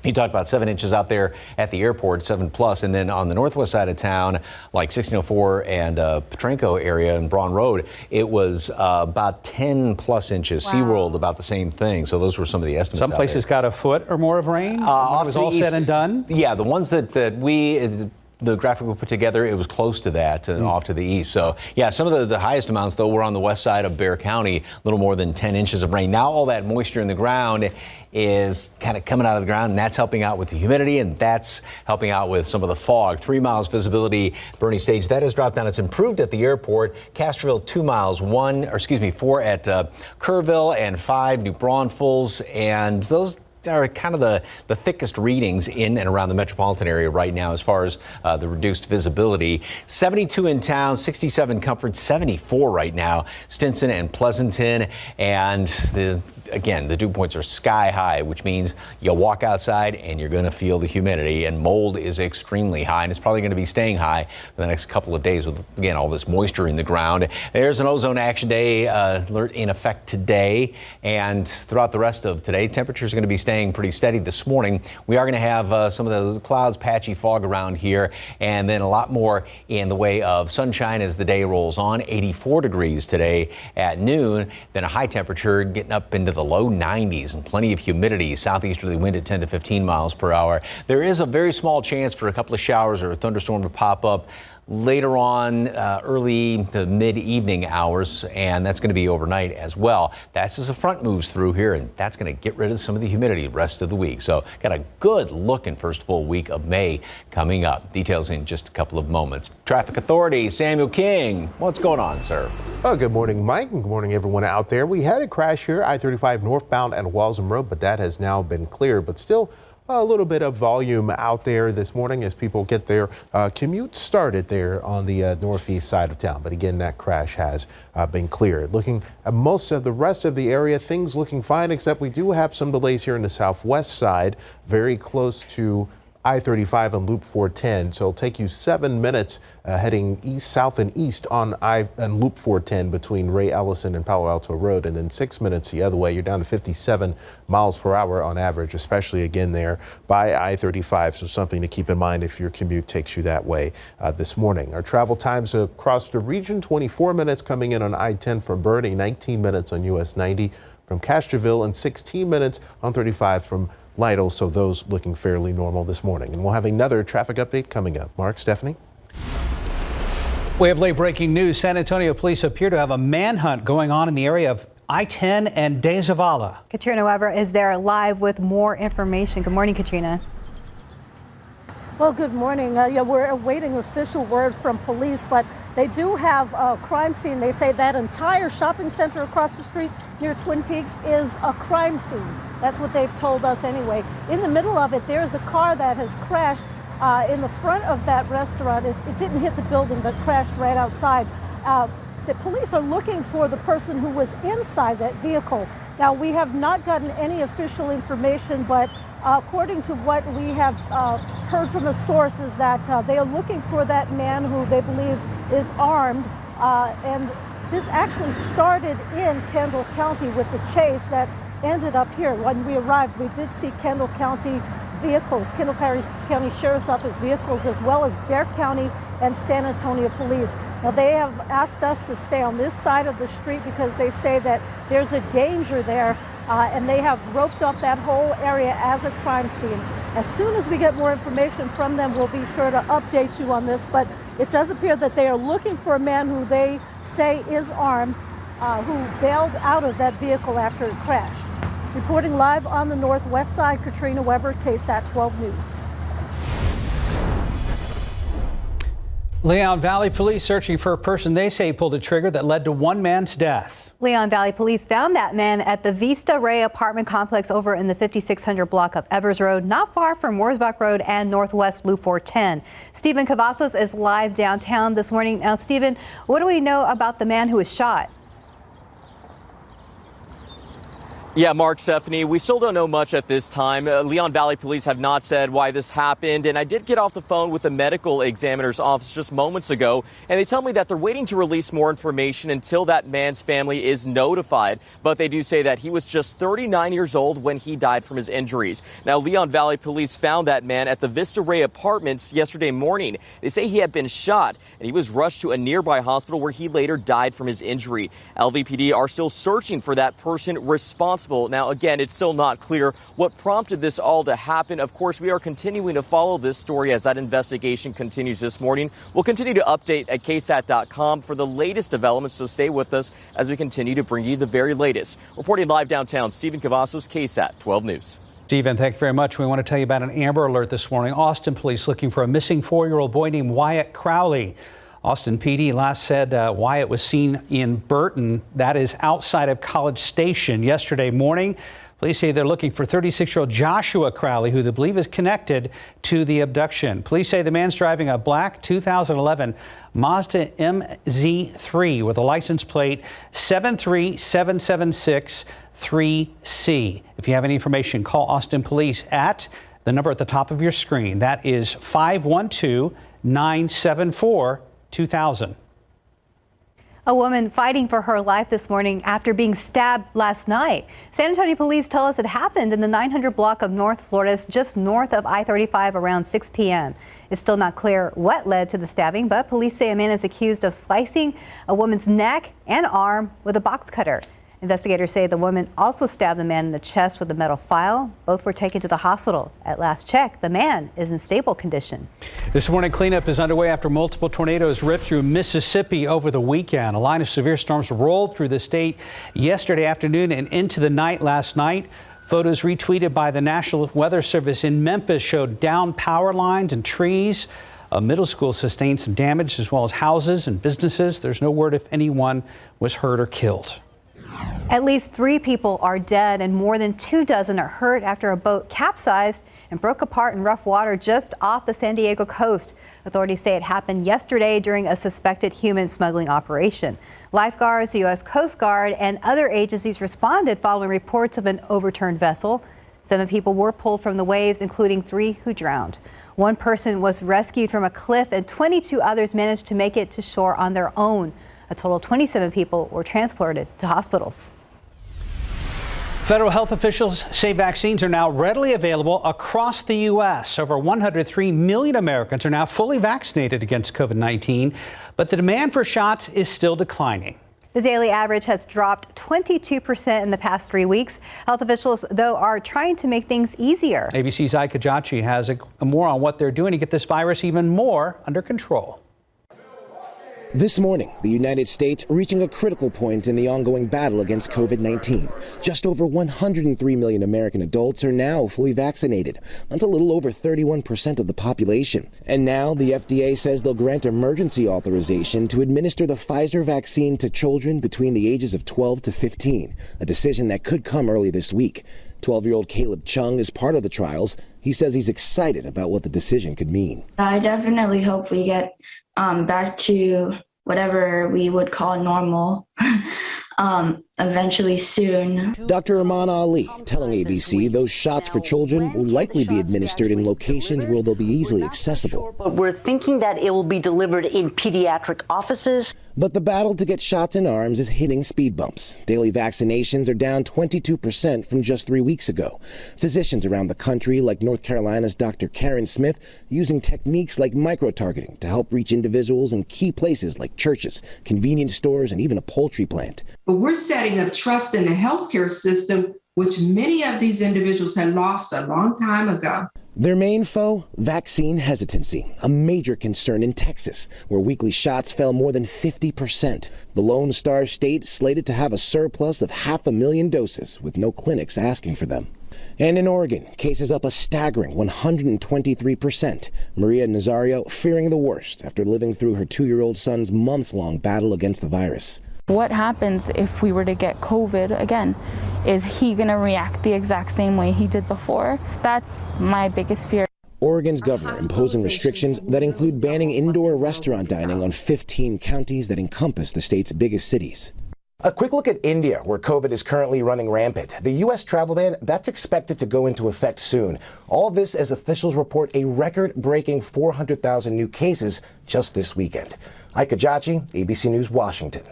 He talked about 7 inches out there at the airport, 7+, and then on the northwest side of town, like 1604 and Petrenko area and Braun Road, it was about 10+ inches. Wow. SeaWorld about the same thing. So those were some of the estimates. Some places got a foot or more of rain. When it was all said and done. Yeah, the ones that the graphic we put together, it was close to that off to the east. So, yeah, some of the highest amounts, though, were on the west side of Bexar County, a little more than 10 inches of rain. Now all that moisture in the ground is kind of coming out of the ground, and that's helping out with the humidity, and that's helping out with some of the fog. 3 miles visibility, Bernie Stage, that has dropped down. It's improved at the airport. Castroville, 2 miles, 4 at Kerrville, and 5 New Braunfels, and those are kind of the thickest readings in and around the metropolitan area right now as far as the reduced visibility. 72 in town, 67 Comfort, 74 right now, Stinson and Pleasanton, and again, the dew points are sky high, which means you walk outside and you're going to feel the humidity, and mold is extremely high, and it's probably going to be staying high for the next couple of days with, again, all this moisture in the ground. There's an ozone action day alert in effect today, and throughout the rest of today, temperatures are going to be staying pretty steady this morning. We are going to have some of the clouds, patchy fog around here, and then a lot more in the way of sunshine as the day rolls on. 84 degrees today at noon, then a high temperature getting up into the low 90s and plenty of humidity. Southeasterly wind at 10 to 15 miles per hour. There is a very small chance for a couple of showers or a thunderstorm to pop up later on, early to mid-evening hours, and that's going to be overnight as well. That's as a front moves through here, and that's going to get rid of some of the humidity the rest of the week. So got a good looking first full week of May coming up. Details in just a couple of moments. Traffic Authority, Samuel King, what's going on, sir? Oh, good morning, Mike, and good morning, everyone out there. We had a crash here, I-35 northbound at Walsham Road, but that has now been cleared, but still a little bit of volume out there this morning as people get their commute started there on the northeast side of town. But again, that crash has been cleared. Looking at most of the rest of the area, things looking fine, except we do have some delays here in the southwest side, very close to I-35 and Loop 410. So it'll take you 7 minutes heading east, south, and east on Loop 410 between Ray Ellison and Palo Alto Road, and then 6 minutes the other way. You're down to 57 miles per hour on average, especially again there by I-35. So something to keep in mind if your commute takes you that way this morning. Our travel times across the region: 24 minutes coming in on I-10 from Boerne, 19 minutes on US 90 from Castroville, and 16 minutes on 35 from Lytle, so those looking fairly normal this morning. And we'll have another traffic update coming up. Mark, Stephanie? We have late breaking news. San Antonio police appear to have a manhunt going on in the area of I-10 and De Zavala. Katrina Weber is there live with more information. Good morning, Katrina. Well, good morning. We're awaiting official word from police, but they do have a crime scene. They say that entire shopping center across the street near Twin Peaks is a crime scene. That's what they've told us anyway. In the middle of it, there's a car that has crashed in the front of that restaurant. It didn't hit the building, but crashed right outside. The police are looking for the person who was inside that vehicle. Now, we have not gotten any official information, but according to what we have heard from the sources, that they are looking for that man who they believe is armed. And this actually started in Kendall County with the chase that ended up here. When we arrived, we did see Kendall County vehicles, Kendall County Sheriff's Office vehicles, as well as Bexar County and San Antonio Police. Now, they have asked us to stay on this side of the street because they say that there's a danger there, and they have roped off that whole area as a crime scene. As soon as we get more information from them, we'll be sure to update you on this, but it does appear that they are looking for a man who they say is armed, who bailed out of that vehicle after it crashed. Reporting live on the northwest side, Katrina Weber, KSAT 12 News. Leon Valley police searching for a person they say pulled a trigger that led to one man's death. Leon Valley police found that man at the Vista Ray apartment complex over in the 5600 block of Evers Road, not far from Wurzbach Road and Northwest Loop 410. Stephen Cavazos is live downtown this morning. Now, Stephen, what do we know about the man who was shot? Yeah, Mark, Stephanie, we still don't know much at this time. Leon Valley police have not said why this happened, and I did get off the phone with the medical examiner's office just moments ago, and they tell me that they're waiting to release more information until that man's family is notified. But they do say that he was just 39 years old when he died from his injuries. Now, Leon Valley police found that man at the Vista Ray apartments yesterday morning. They say he had been shot, and he was rushed to a nearby hospital where he later died from his injury. LVPD are still searching for that person responsible. Now, again, it's still not clear what prompted this all to happen. Of course, we are continuing to follow this story as that investigation continues this morning. We'll continue to update at KSAT.com for the latest developments, so stay with us as we continue to bring you the very latest. Reporting live downtown, Stephen Cavazos, KSAT 12 News. Stephen, thank you very much. We want to tell you about an Amber Alert this morning. Austin police looking for a missing 4-year-old boy named Wyatt Crowley. Austin PD last said Wyatt was seen in Burton, that is outside of College Station, yesterday morning. Police say they're looking for 36-year-old Joshua Crowley, who they believe is connected to the abduction. Police say the man's driving a black 2011 Mazda MZ3 with a license plate 73776-3C. If you have any information, call Austin Police at the number at the top of your screen. That is 512-974-2000. A woman fighting for her life this morning after being stabbed last night. San Antonio police tell us it happened in the 900 block of North Florida's just north of I-35 around 6 p.m. It's still not clear what led to the stabbing, but police say a man is accused of slicing a woman's neck and arm with a box cutter. Investigators say the woman also stabbed the man in the chest with a metal file. Both were taken to the hospital. At last check, the man is in stable condition. This morning, cleanup is underway after multiple tornadoes ripped through Mississippi over the weekend. A line of severe storms rolled through the state yesterday afternoon and into the night last night. Photos retweeted by the National Weather Service in Memphis showed downed power lines and trees. A middle school sustained some damage, as well as houses and businesses. There's no word if anyone was hurt or killed. At least 3 people are dead and more than 24 are hurt after a boat capsized and broke apart in rough water just off the San Diego coast. Authorities say it happened yesterday during a suspected human smuggling operation. Lifeguards, the U.S. Coast Guard, and other agencies responded following reports of an overturned vessel. 7 people were pulled from the waves, including 3 who drowned. 1 person was rescued from a cliff and 22 others managed to make it to shore on their own. A total of 27 people were transported to hospitals. Federal health officials say vaccines are now readily available across the U.S. Over 103 million Americans are now fully vaccinated against COVID-19, but the demand for shots is still declining. The daily average has dropped 22% in the past 3 weeks. Health officials, though, are trying to make things easier. ABC's Ike Kajachi has more on what they're doing to get this virus even more under control. This morning, the United States reaching a critical point in the ongoing battle against COVID-19. Just over 103 million American adults are now fully vaccinated. That's a little over 31% of the population. And now the FDA says they'll grant emergency authorization to administer the Pfizer vaccine to children between the ages of 12 to 15, a decision that could come early this week. 12-year-old Caleb Chung is part of the trials. He says he's excited about what the decision could mean. I definitely hope we get back to whatever we would call normal eventually soon. Dr. Aman Ali telling ABC those shots for children will likely be administered in locations where they'll be easily accessible. But we're thinking that it will be delivered in pediatric offices. But the battle to get shots in arms is hitting speed bumps. Daily vaccinations are down 22% from just 3 weeks ago. Physicians around the country, like North Carolina's Dr. Karen Smith, using techniques like micro-targeting to help reach individuals in key places like churches, convenience stores, and even a poultry plant. But we're setting up trust in the healthcare system, which many of these individuals had lost a long time ago. Their main foe, vaccine hesitancy, a major concern in Texas, where weekly shots fell more than 50%. The Lone Star State slated to have a surplus of 500,000 doses, with no clinics asking for them. And in Oregon, cases up a staggering 123%. Maria Nazario fearing the worst after living through her 2-year-old son's months-long battle against the virus. What happens if we were to get COVID again? Is he going to react the exact same way he did before? That's my biggest fear. Oregon's governor imposing restrictions that include banning indoor restaurant dining on 15 counties that encompass the state's biggest cities. A quick look at India, where COVID is currently running rampant. The U.S. travel ban, that's expected to go into effect soon. All this as officials report a record-breaking 400,000 new cases just this weekend. Ike Kajachi, ABC News, Washington.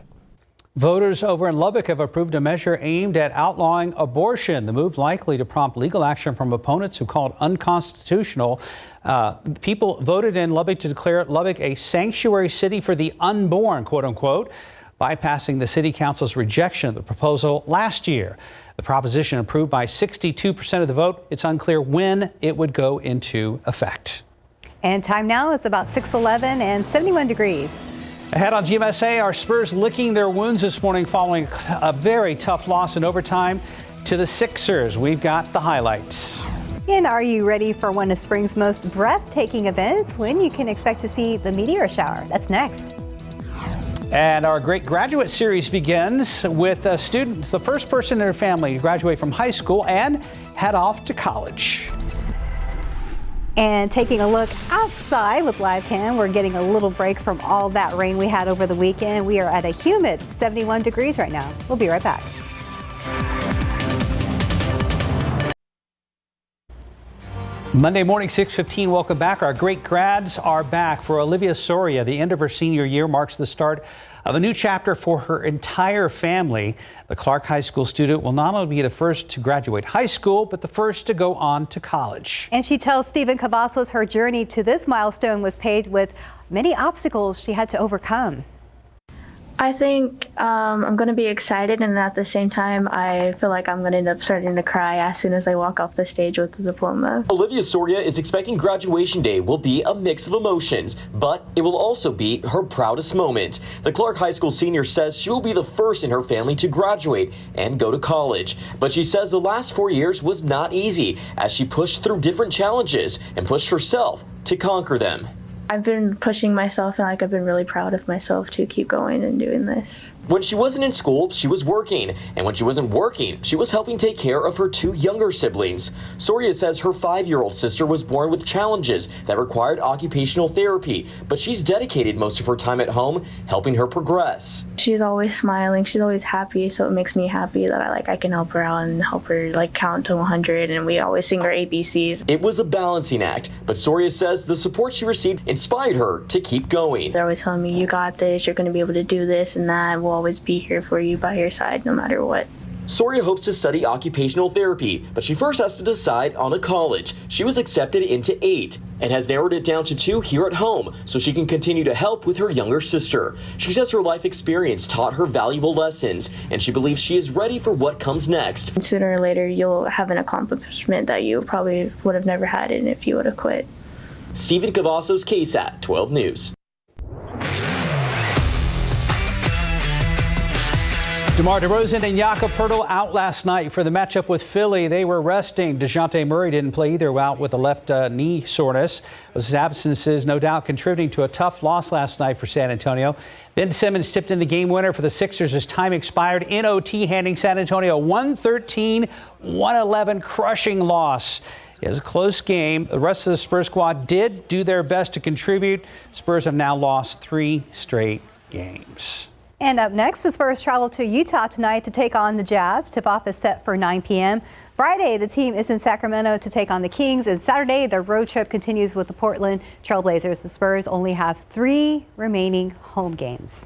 Voters over in Lubbock have approved a measure aimed at outlawing abortion. The move likely to prompt legal action from opponents who call it unconstitutional. People voted in Lubbock to declare Lubbock a sanctuary city for the unborn, quote unquote, bypassing the city council's rejection of the proposal last year. The proposition approved by 62% of the vote. It's unclear when it would go into effect. And time now is about 6:11 and 71 degrees. Ahead on GMSA, our Spurs licking their wounds this morning following a very tough loss in overtime to the Sixers. We've got the highlights. And are you ready for one of spring's most breathtaking events? When you can expect to see the meteor shower? That's next. And our great graduate series begins with a student, the first person in her family to graduate from high school and head off to college. And taking a look outside with live cam, we're getting a little break from all that rain we had over the weekend. We are at a humid 71 degrees right now. We'll be right back. Monday morning, 6:15. Welcome back. Our great grads are back. For Olivia Soria, the end of her senior year marks the start of a new chapter for her entire family. The Clark High School student will not only be the first to graduate high school, but the first to go on to college. And she tells Stephen Cavazos her journey to this milestone was paved with many obstacles she had to overcome. I think I'm going to be excited, and at the same time, I feel like I'm going to end up starting to cry as soon as I walk off the stage with the diploma. Olivia Soria is expecting graduation day will be a mix of emotions, but it will also be her proudest moment. The Clark High School senior says she will be the first in her family to graduate and go to college. But she says the last 4 years was not easy as she pushed through different challenges and pushed herself to conquer them. I've been pushing myself, and like I've been really proud of myself to keep going and doing this. When she wasn't in school, she was working. And when she wasn't working, she was helping take care of her 2 younger siblings. Soria says her 5-year-old sister was born with challenges that required occupational therapy, but she's dedicated most of her time at home helping her progress. She's always smiling. She's always happy, so it makes me happy that I can help her out and help her count to 100, and we always sing our ABCs. It was a balancing act, but Soria says the support she received inspired her to keep going. They're always telling me, you got this, you're going to be able to do this and that. We'll always be here for you by your side no matter what. Soria hopes to study occupational therapy, but she first has to decide on a college. She was accepted into 8 and has narrowed it down to 2 here at home so she can continue to help with her younger sister. She says her life experience taught her valuable lessons, and she believes she is ready for what comes next. And sooner or later, you'll have an accomplishment that you probably would have never had if you would have quit. Stephen Cavazos, KSAT 12 News. DeMar DeRozan and Jakob Poeltl out last night for the matchup with Philly. They were resting. DeJounte Murray didn't play either, out with a left knee soreness. Those absences no doubt contributing to a tough loss last night for San Antonio. Ben Simmons tipped in the game winner for the Sixers as time expired in OT, handing San Antonio a 113-111 crushing loss. It was a close game. The rest of the Spurs squad did do their best to contribute. Spurs have now lost 3 straight games. And up next, the Spurs travel to Utah tonight to take on the Jazz. Tip-off is set for 9 p.m. Friday, the team is in Sacramento to take on the Kings. And Saturday, their road trip continues with the Portland Trailblazers. The Spurs only have 3 remaining home games.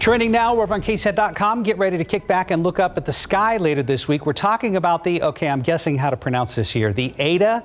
Trending now, we're on KSAT.com. Get ready to kick back and look up at the sky later this week. We're talking about the, I'm guessing how to pronounce this here, the Eta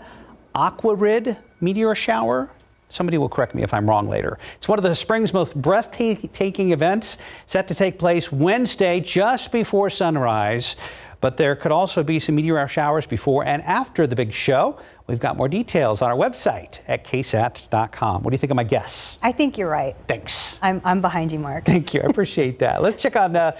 Aquarid meteor shower. Somebody will correct me if I'm wrong later. It's one of the spring's most breathtaking events, set to take place Wednesday just before sunrise. But there could also be some meteor showers before and after the big show. We've got more details on our website at KSAT.com. What do you think of my guess? I think you're right. Thanks. I'm behind you, Mark. Thank you. I appreciate that. Let's check on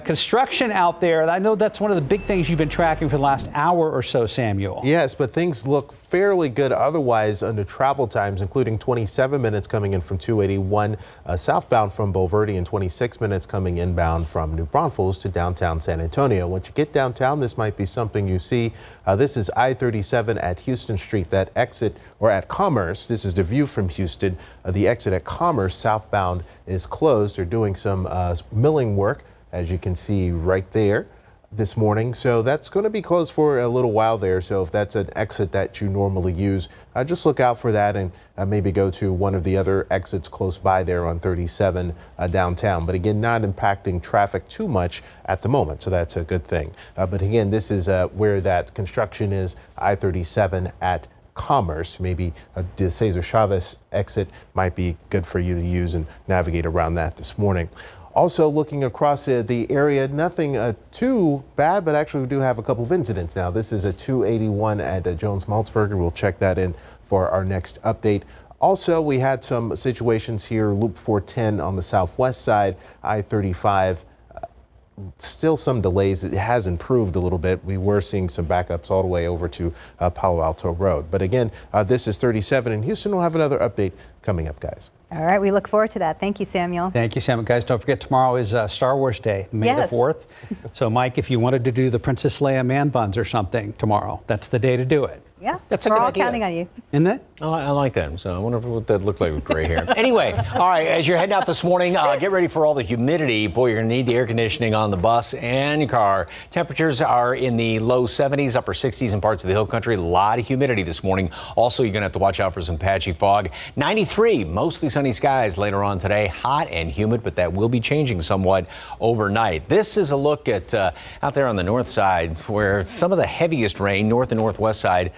construction out there. I know that's one of the big things you've been tracking for the last hour or so, Samuel. Yes, but things look fairly good otherwise under travel times, including 27 minutes coming in from 281 southbound from Bulverde and 26 minutes coming inbound from New Braunfels to downtown San Antonio. Once you get downtown, this might be something you see. This is I-37 at Houston Street, that exit, or at Commerce. This is the view from Houston. The exit at Commerce southbound is closed. They're doing some milling work, as you can see right there this morning. So that's going to be closed for a little while there. So if that's an exit that you normally use, just look out for that and maybe go to one of the other exits close by there on 37 downtown. But again, not impacting traffic too much at the moment. So that's a good thing. But again, this is where that construction is, I-37 at Commerce. Maybe the Cesar Chavez exit might be good for you to use and navigate around that this morning. Also looking across the area, nothing too bad, but actually we do have a couple of incidents now. This is a 281 at Jones-Maltzberger. We'll check that in for our next update. Also, we had some situations here, Loop 410 on the southwest side, I-35. Still some delays. It has improved a little bit. We were seeing some backups all the way over to Palo Alto Road. But again, this is 37 in Houston. We'll have another update coming up, guys. All right, we look forward to that. Thank you, Samuel. Thank you, Samuel. Guys, don't forget tomorrow is Star Wars Day, May the 4th. So, Mike, if you wanted to do the Princess Leia man buns or something tomorrow, that's the day to do it. Yeah, that's a we're good all idea. counting on you. Isn't it? I like that. So I wonder what that looked like with gray hair. Anyway, all right, as you're heading out this morning, get ready for all the humidity. Boy, you're going to need the air conditioning on the bus and your car. Temperatures are in the low 70s, upper 60s in parts of the hill country. A lot of humidity this morning. Also, you're going to have to watch out for some patchy fog. 93, mostly sunny skies later on today. Hot and humid, but that will be changing somewhat overnight. This is a look at out there on the north side where some of the heaviest rain, north and northwest side,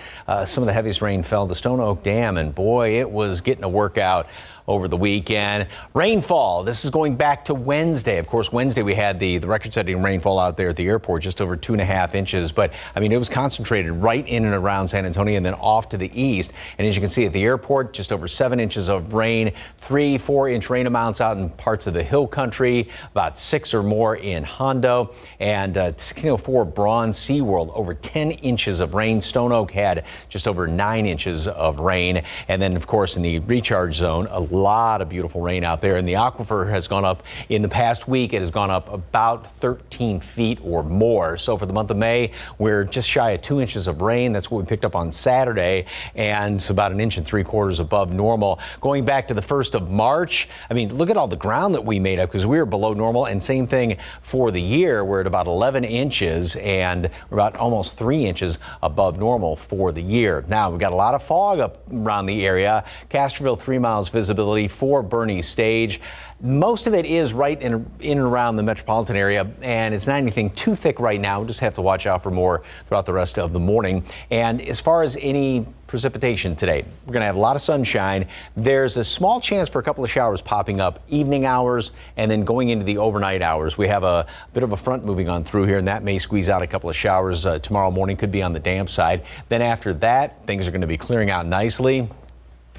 some of the heaviest rain fell to Stone Oak Dam, and boy, it was getting a workout over the weekend. Rainfall, this is going back to Wednesday. Of course, Wednesday we had the record-setting rainfall out there at the airport, just over 2.5 inches. But, I mean, it was concentrated right in and around San Antonio and then off to the east. And as you can see at the airport, just over 7 inches of rain, 3-4 inch rain amounts out in parts of the hill country, about 6 or more in Hondo. And 1604 Braun SeaWorld, over 10 inches of rain. Stone Oak had just over 9 inches of rain. rain. And then, of course, in the recharge zone, a lot of beautiful rain out there. And the aquifer has gone up in the past week. It has gone up about 13 feet or more. So for the month of May, we're just shy of 2 inches of rain. That's what we picked up on Saturday, and it's about 1.75 inches above normal. Going back to the 1st of March, I mean, look at all the ground that we made up because we were below normal. And same thing for the year. We're at about 11 inches and we're about almost 3 inches above normal for the year. Now, we've got a lot of fog up around the area. Castroville, 3 miles visibility for Bernie Stage. Most of it is right in and around the metropolitan area, and it's not anything too thick right now. We'll just have to watch out for more throughout the rest of the morning. And as far as any precipitation today, we're going to have a lot of sunshine. There's a small chance for a couple of showers popping up evening hours and then going into the overnight hours. We have a bit of a front moving on through here, and that may squeeze out a couple of showers tomorrow morning. Could be on the damp side. Then after that, things are going to be clearing out nicely.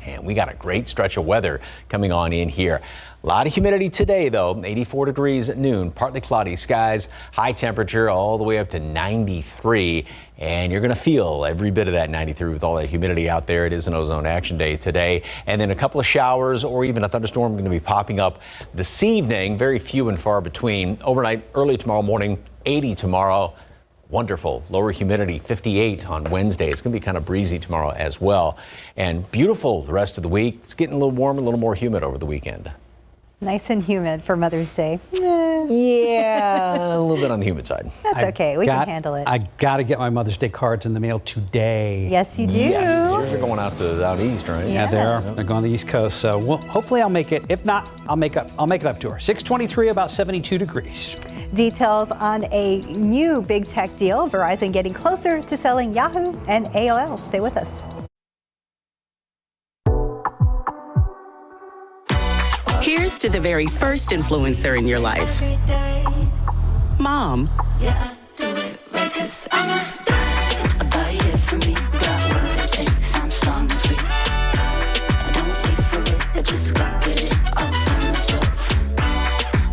And we got a great stretch of weather coming on in here. A lot of humidity today, though. 84 degrees at noon, partly cloudy skies, high temperature all the way up to 93. And you're going to feel every bit of that 93 with all that humidity out there. It is an ozone action day today. And then a couple of showers or even a thunderstorm going to be popping up this evening. Very few and far between. Overnight, early tomorrow morning, 80 tomorrow. Wonderful. Lower humidity, 58 on Wednesday. It's going to be kind of breezy tomorrow as well. And beautiful the rest of the week. It's getting a little warmer, a little more humid over the weekend. Nice and humid for Mother's Day. Yeah, a little bit on the humid side. That's okay. We can handle it. I got to get my Mother's Day cards in the mail today. Yes, you do. Yes, yours are going out east, right? Yeah, they're going to the East Coast. So hopefully I'll make it. If not, I'll make it up to her. 623, about 72 degrees. Details on a new big tech deal. Verizon getting closer to selling Yahoo and AOL. Stay with us. Here's to the very first influencer in your life. Mom. Yeah, I do it right 'cause I'm a buy it for me. Got what it takes. I'm strong and free. I don't wait for it. I just go get it all for myself.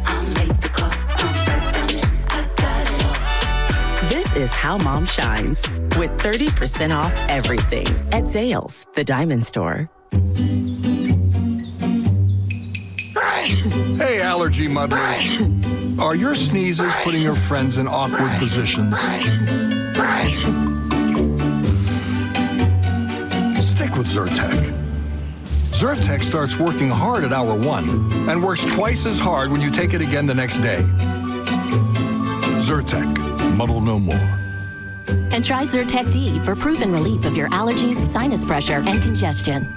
I make the call. I'm right down it. I got it all. This is how Mom shines with 30% off everything at Zales, the diamond store. Hey, allergy muddlers. Are your sneezes putting your friends in awkward positions? Stick with Zyrtec. Zyrtec starts working hard at hour 1 and works twice as hard when you take it again the next day. Zyrtec, muddle no more. And try Zyrtec D for proven relief of your allergies, sinus pressure, and congestion.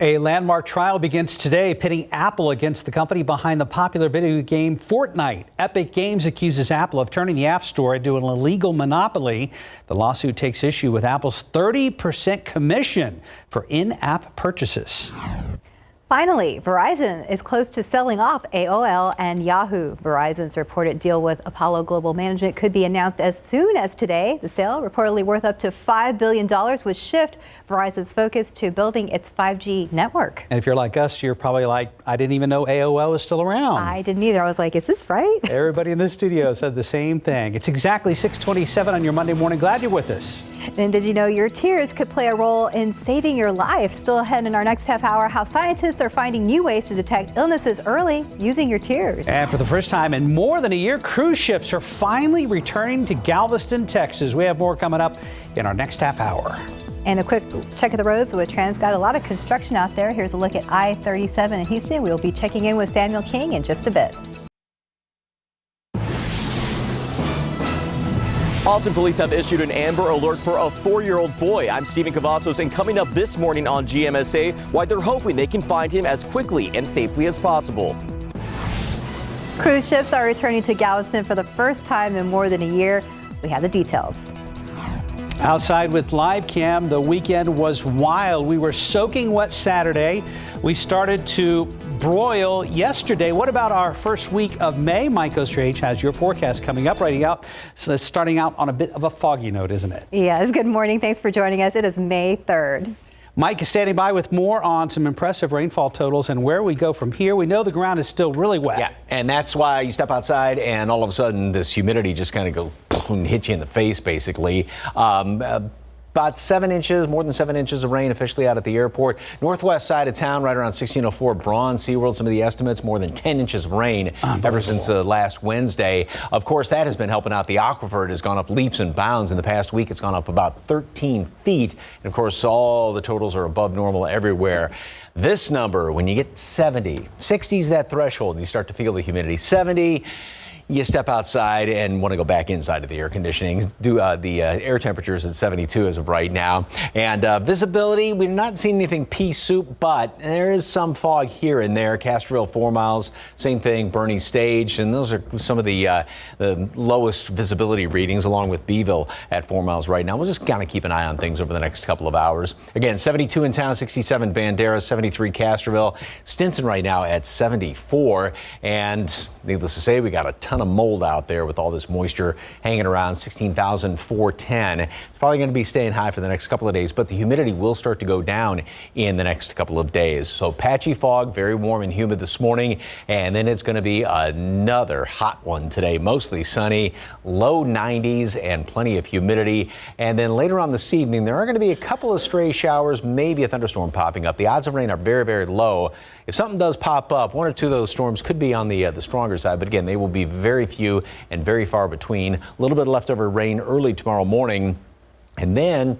A landmark trial begins today, pitting Apple against the company behind the popular video game Fortnite. Epic Games accuses Apple of turning the App Store into an illegal monopoly. The lawsuit takes issue with Apple's 30% commission for in-app purchases. Finally, Verizon is close to selling off AOL and Yahoo. Verizon's reported deal with Apollo Global Management could be announced as soon as today. The sale, reportedly worth up to $5 billion, would shift Verizon's focus to building its 5G network. And if you're like us, you're probably like, I didn't even know AOL was still around. I didn't either. I was like, is this right? Everybody in the studio said the same thing. It's exactly 6:27 on your Monday morning. Glad you're with us. And did you know your tears could play a role in saving your life? Still ahead in our next half hour, how scientists are finding new ways to detect illnesses early using your tears. And for the first time in more than a year, cruise ships are finally returning to Galveston, Texas. We have more coming up in our next half hour. And a quick check of the roads with Trans. Got a lot of construction out there. Here's a look at I-37 in Houston. We'll be checking in with Samuel King in just a bit. Austin police have issued an Amber Alert for a 4-year-old boy. I'm Stephen Cavazos, and coming up this morning on GMSA, why they're hoping they can find him as quickly and safely as possible. Cruise ships are returning to Galveston for the first time in more than a year. We have the details. Outside with live cam, the weekend was wild. We were soaking wet Saturday. We started to broil yesterday. What about our first week of May? Mike Ostrich has your forecast coming up, writing out. So it's starting out on a bit of a foggy note, isn't it? Yes, good morning. Thanks for joining us. It is May 3rd. Mike is standing by with more on some impressive rainfall totals and where we go from here. We know the ground is still really wet. Yeah, and that's why you step outside and all of a sudden this humidity just kind of goes and hit you in the face, basically. about 7 inches, more than 7 inches of rain officially out at the airport. Northwest side of town, right around 1604 Braun, SeaWorld, some of the estimates, more than 10 inches of rain ever since last Wednesday. Of course, that has been helping out the aquifer. It has gone up leaps and bounds. In the past week, it's gone up about 13 feet. And of course, all the totals are above normal everywhere. This number, when you get 70, 60 is that threshold, and you start to feel the humidity. 70. You step outside and want to go back inside of the air conditioning. The air temperature is at 72 as of right now. And visibility, we've not seen anything pea soup, but there is some fog here and there. Castroville, 4 miles, same thing, Bernie Stage. And those are some of the lowest visibility readings, along with Beeville at 4 miles right now. We'll just kind of keep an eye on things over the next couple of hours. Again, 72 in town, 67 Bandera, 73 Castroville, Stinson right now at 74. And needless to say, we got a ton of mold out there with all this moisture hanging around. 16,410. It's probably going to be staying high for the next couple of days, but the humidity will start to go down in the next couple of days. So patchy fog, very warm and humid this morning, and then it's going to be another hot one today. Mostly sunny, low 90s and plenty of humidity. And then later on this evening, there are going to be a couple of stray showers, maybe a thunderstorm popping up. The odds of rain are very, very low. If something does pop up, 1 or 2 of those storms could be on the stronger side, but again, they will be very few and very far between. A little bit of leftover rain early tomorrow morning, and then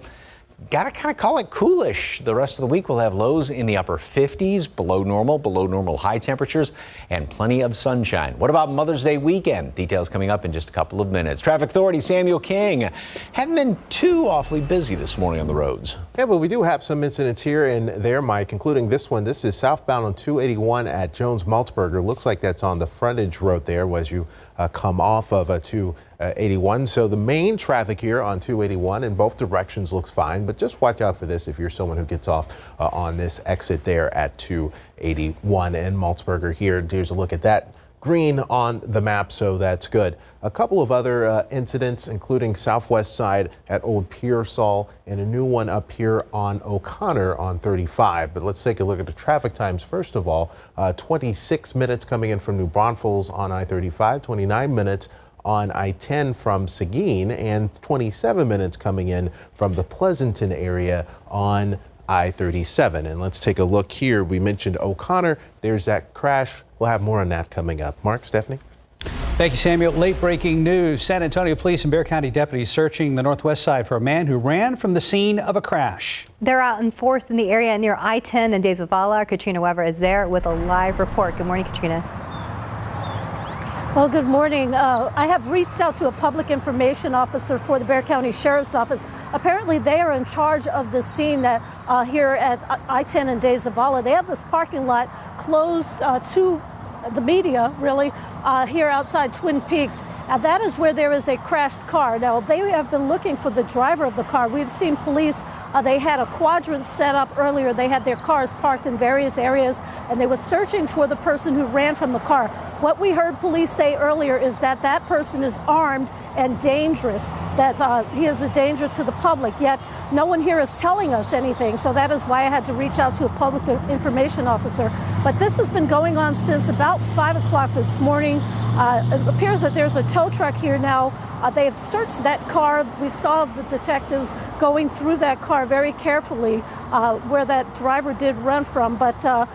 got to kind of call it coolish. The rest of the week we'll have lows in the upper 50s, below normal high temperatures, and plenty of sunshine. What about Mother's Day weekend? Details coming up in just a couple of minutes. Traffic Authority Samuel King. Haven't been too awfully busy this morning on the roads. Yeah, but we do have some incidents here and there, Mike, including this one. This is southbound on 281 at Jones-Maltzberger. Looks like that's on the frontage road there as you come off of 281. So the main traffic here on 281 in both directions looks fine, but just watch out for this if you're someone who gets off on this exit there at 281 and Maltzberger here. Here's a look at that. Green on the map, so that's good. A couple of other incidents, including southwest side at Old Pearsall and a new one up here on O'Connor on 35. But let's take a look at the traffic times. First of all, 26 minutes coming in from New Braunfels on I-35, 29 minutes on I-10 from Seguin, and 27 minutes coming in from the Pleasanton area on I-37. And let's take a look here. We mentioned O'Connor. There's that crash. We'll have more on that coming up. Mark, Stephanie? Thank you, Samuel. Late breaking news. San Antonio police and Bexar County deputies searching the northwest side for a man who ran from the scene of a crash. They're out in force in the area near I-10 and Days of Vala. Katrina Weber is there with a live report. Good morning, Katrina. Well, good morning. I have reached out to a public information officer for the Bexar County Sheriff's Office. Apparently, they are in charge of the scene that here at I-10 and Days of Vala. They have this parking lot closed to the media, really, here outside Twin Peaks. And that is where there is a crashed car. Now, they have been looking for the driver of the car. We've seen police, they had a quadrant set up earlier. They had their cars parked in various areas, and they were searching for the person who ran from the car. What we heard police say earlier is that that person is armed and dangerous, that he is a danger to the public, yet no one here is telling us anything. So that is why I had to reach out to a public information officer. But this has been going on since about 5 o'clock this morning. It appears that there's a tow truck here now. They have searched that car. We saw the detectives going through that car very carefully where that driver did run from, but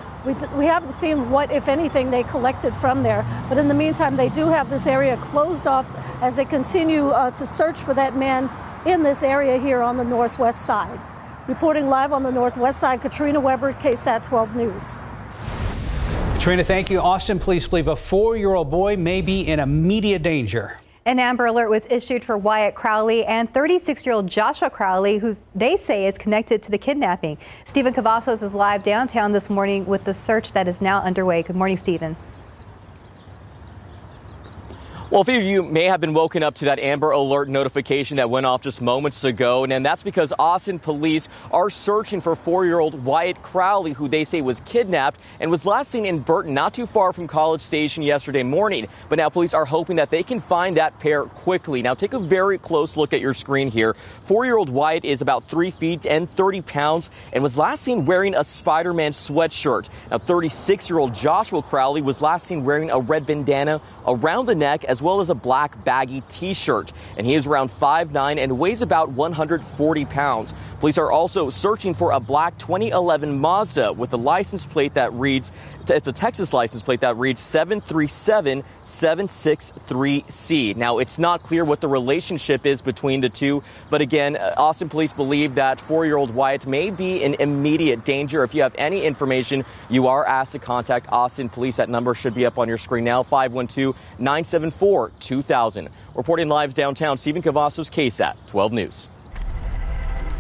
we haven't seen what, if anything, they collected from there. But in the meantime, they do have this area closed off as they continue to search for that man in this area here on the northwest side. Reporting live on the northwest side, Katrina Weber, KSAT 12 News. Katrina, thank you. Austin police believe a 4-year-old boy may be in immediate danger. An Amber Alert was issued for Wyatt Crowley and 36-year-old Joshua Crowley, who they say is connected to the kidnapping. Stephen Cavazos is live downtown this morning with the search that is now underway. Good morning, Stephen. Well, a few of you may have been woken up to that Amber Alert notification that went off just moments ago, and that's because Austin police are searching for 4-year-old Wyatt Crowley, who they say was kidnapped and was last seen in Burton, not too far from College Station yesterday morning. But now police are hoping that they can find that pair quickly. Now take a very close look at your screen here. 4-year-old Wyatt is about 3 feet and 30 pounds and was last seen wearing a Spider-Man sweatshirt. Now 36-year-old Joshua Crowley was last seen wearing a red bandana around the neck as as well as a black baggy t-shirt. And he is around 5'9" and weighs about 140 pounds. Police are also searching for a black 2011 Mazda with a license plate that reads, it's a Texas license plate that reads 737763C. Now, it's not clear what the relationship is between the two, but again, Austin police believe that 4-year-old Wyatt may be in immediate danger. If you have any information, you are asked to contact Austin police. That number should be up on your screen now, 512-974-2000. Reporting live downtown, Stephen Cavazos, KSAT 12 News.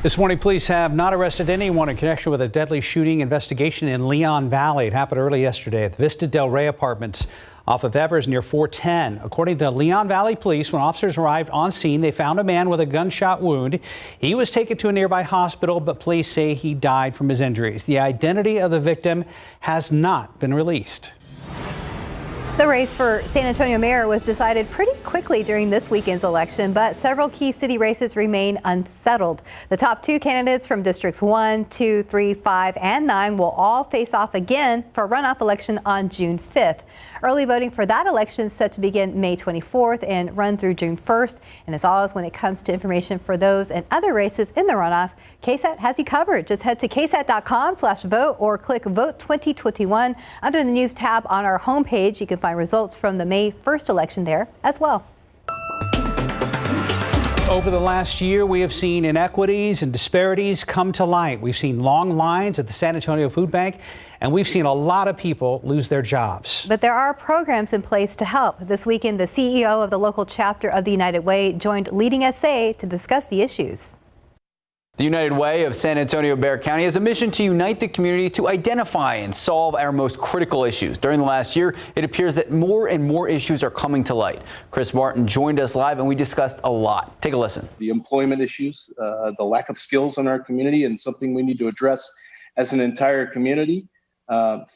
This morning, police have not arrested anyone in connection with a deadly shooting investigation in Leon Valley. It happened early yesterday at the Vista Del Rey Apartments off of Evers near 410. According to Leon Valley Police, when officers arrived on scene, they found a man with a gunshot wound. He was taken to a nearby hospital, but police say he died from his injuries. The identity of the victim has not been released. The race for San Antonio mayor was decided pretty quickly during this weekend's election, but several key city races remain unsettled. The top 2 candidates from districts 1, 2, 3, 5, and 9 will all face off again for a runoff election on June 5th. Early voting for that election is set to begin May 24th and run through June 1st. And as always, when it comes to information for those and other races in the runoff, KSAT has you covered. Just head to ksat.com/vote or click Vote 2021 under the News tab on our homepage. You can find results from the May 1st election there as well. Over the last year, we have seen inequities and disparities come to light. We've seen long lines at the San Antonio Food Bank, and we've seen a lot of people lose their jobs. But there are programs in place to help. This weekend, the CEO of the local chapter of the United Way joined Leading SA to discuss the issues. The United Way of San Antonio Bexar County has a mission to unite the community to identify and solve our most critical issues. During the last year, it appears that more and more issues are coming to light. Chris Martin joined us live and we discussed a lot. Take a listen. The employment issues, the lack of skills in our community, and something we need to address as an entire community.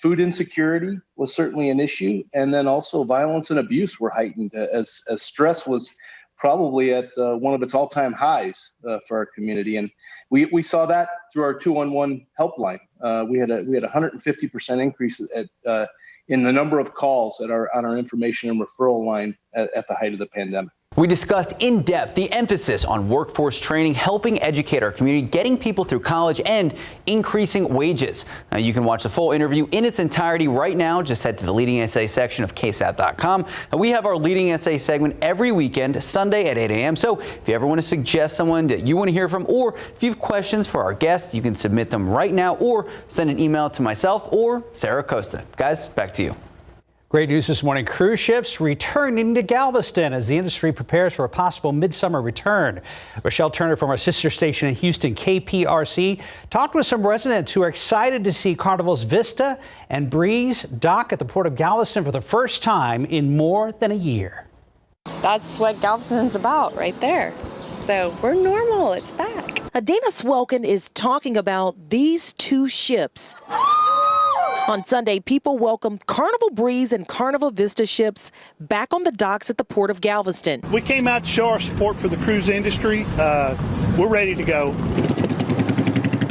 Food insecurity was certainly an issue. And then also violence and abuse were heightened as stress was probably at one of its all-time highs for our community. And we saw that through our 211 helpline. We had a 150% increase in the number of calls on our information and referral line at the height of the pandemic. We discussed in depth the emphasis on workforce training, helping educate our community, getting people through college, and increasing wages. Now, you can watch the full interview in its entirety right now. Just head to the Leading SA section of KSAT.com. We have our Leading SA segment every weekend, Sunday at 8 a.m. So if you ever want to suggest someone that you want to hear from, or if you have questions for our guests, you can submit them right now or send an email to myself or Sarah Costa. Guys, back to you. Great news this morning. Cruise ships returning to Galveston as the industry prepares for a possible midsummer return. Rochelle Turner from our sister station in Houston, KPRC, talked with some residents who are excited to see Carnival's Vista and Breeze dock at the Port of Galveston for the first time in more than a year. That's what Galveston's about right there. So we're normal. It's back. Adina Swelkin is talking about these 2 ships. On Sunday, people welcomed Carnival Breeze and Carnival Vista ships back on the docks at the Port of Galveston. We came out to show our support for the cruise industry. We're ready to go.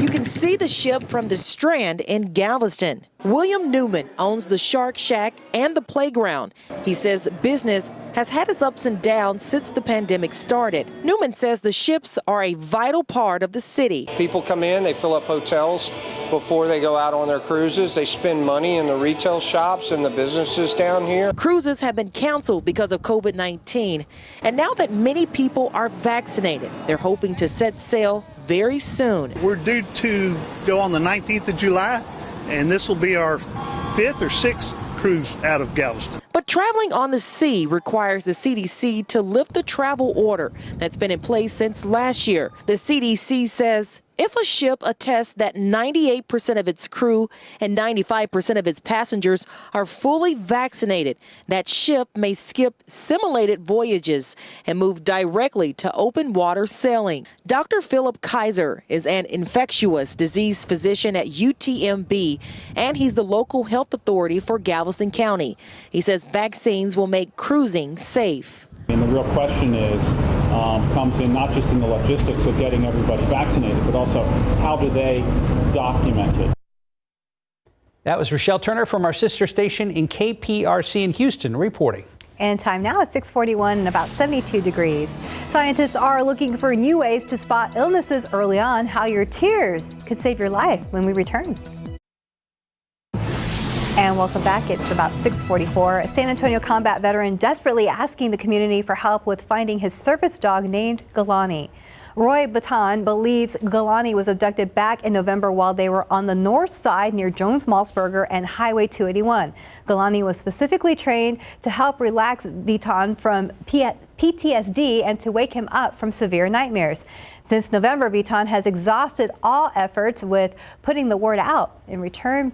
You can see the ship from the Strand in Galveston. William Newman owns the Shark Shack and the playground. He says business has had its ups and downs since the pandemic started. Newman says the ships are a vital part of the city. People come in, they fill up hotels before they go out on their cruises. They spend money in the retail shops and the businesses down here. Cruises have been canceled because of COVID-19. And now that many people are vaccinated, they're hoping to set sail very soon. We're due to go on the 19th of July, and this will be our 5th or 6th cruise out of Galveston. But traveling on the sea requires the CDC to lift the travel order that's been in place since last year. The CDC says if a ship attests that 98% of its crew and 95% of its passengers are fully vaccinated, that ship may skip simulated voyages and move directly to open water sailing. Dr. Philip Kaiser is an infectious disease physician at UTMB, and he's the local health authority for Galveston County. He says vaccines will make cruising safe. And the real question is, comes in not just in the logistics of getting everybody vaccinated, but also how do they document it? That was Rochelle Turner from our sister station in KPRC in Houston reporting. And time now is 6:41 and about 72 degrees. Scientists are looking for new ways to spot illnesses early on, how your tears could save your life when we return. And welcome back. It's about 6:44. A San Antonio combat veteran desperately asking the community for help with finding his service dog named Galani. Roy Baton believes Galani was abducted back in November while they were on the north side near Jones-Maltsberger and Highway 281. Galani was specifically trained to help relax Baton from PTSD and to wake him up from severe nightmares. Since November, Baton has exhausted all efforts with putting the word out. In return,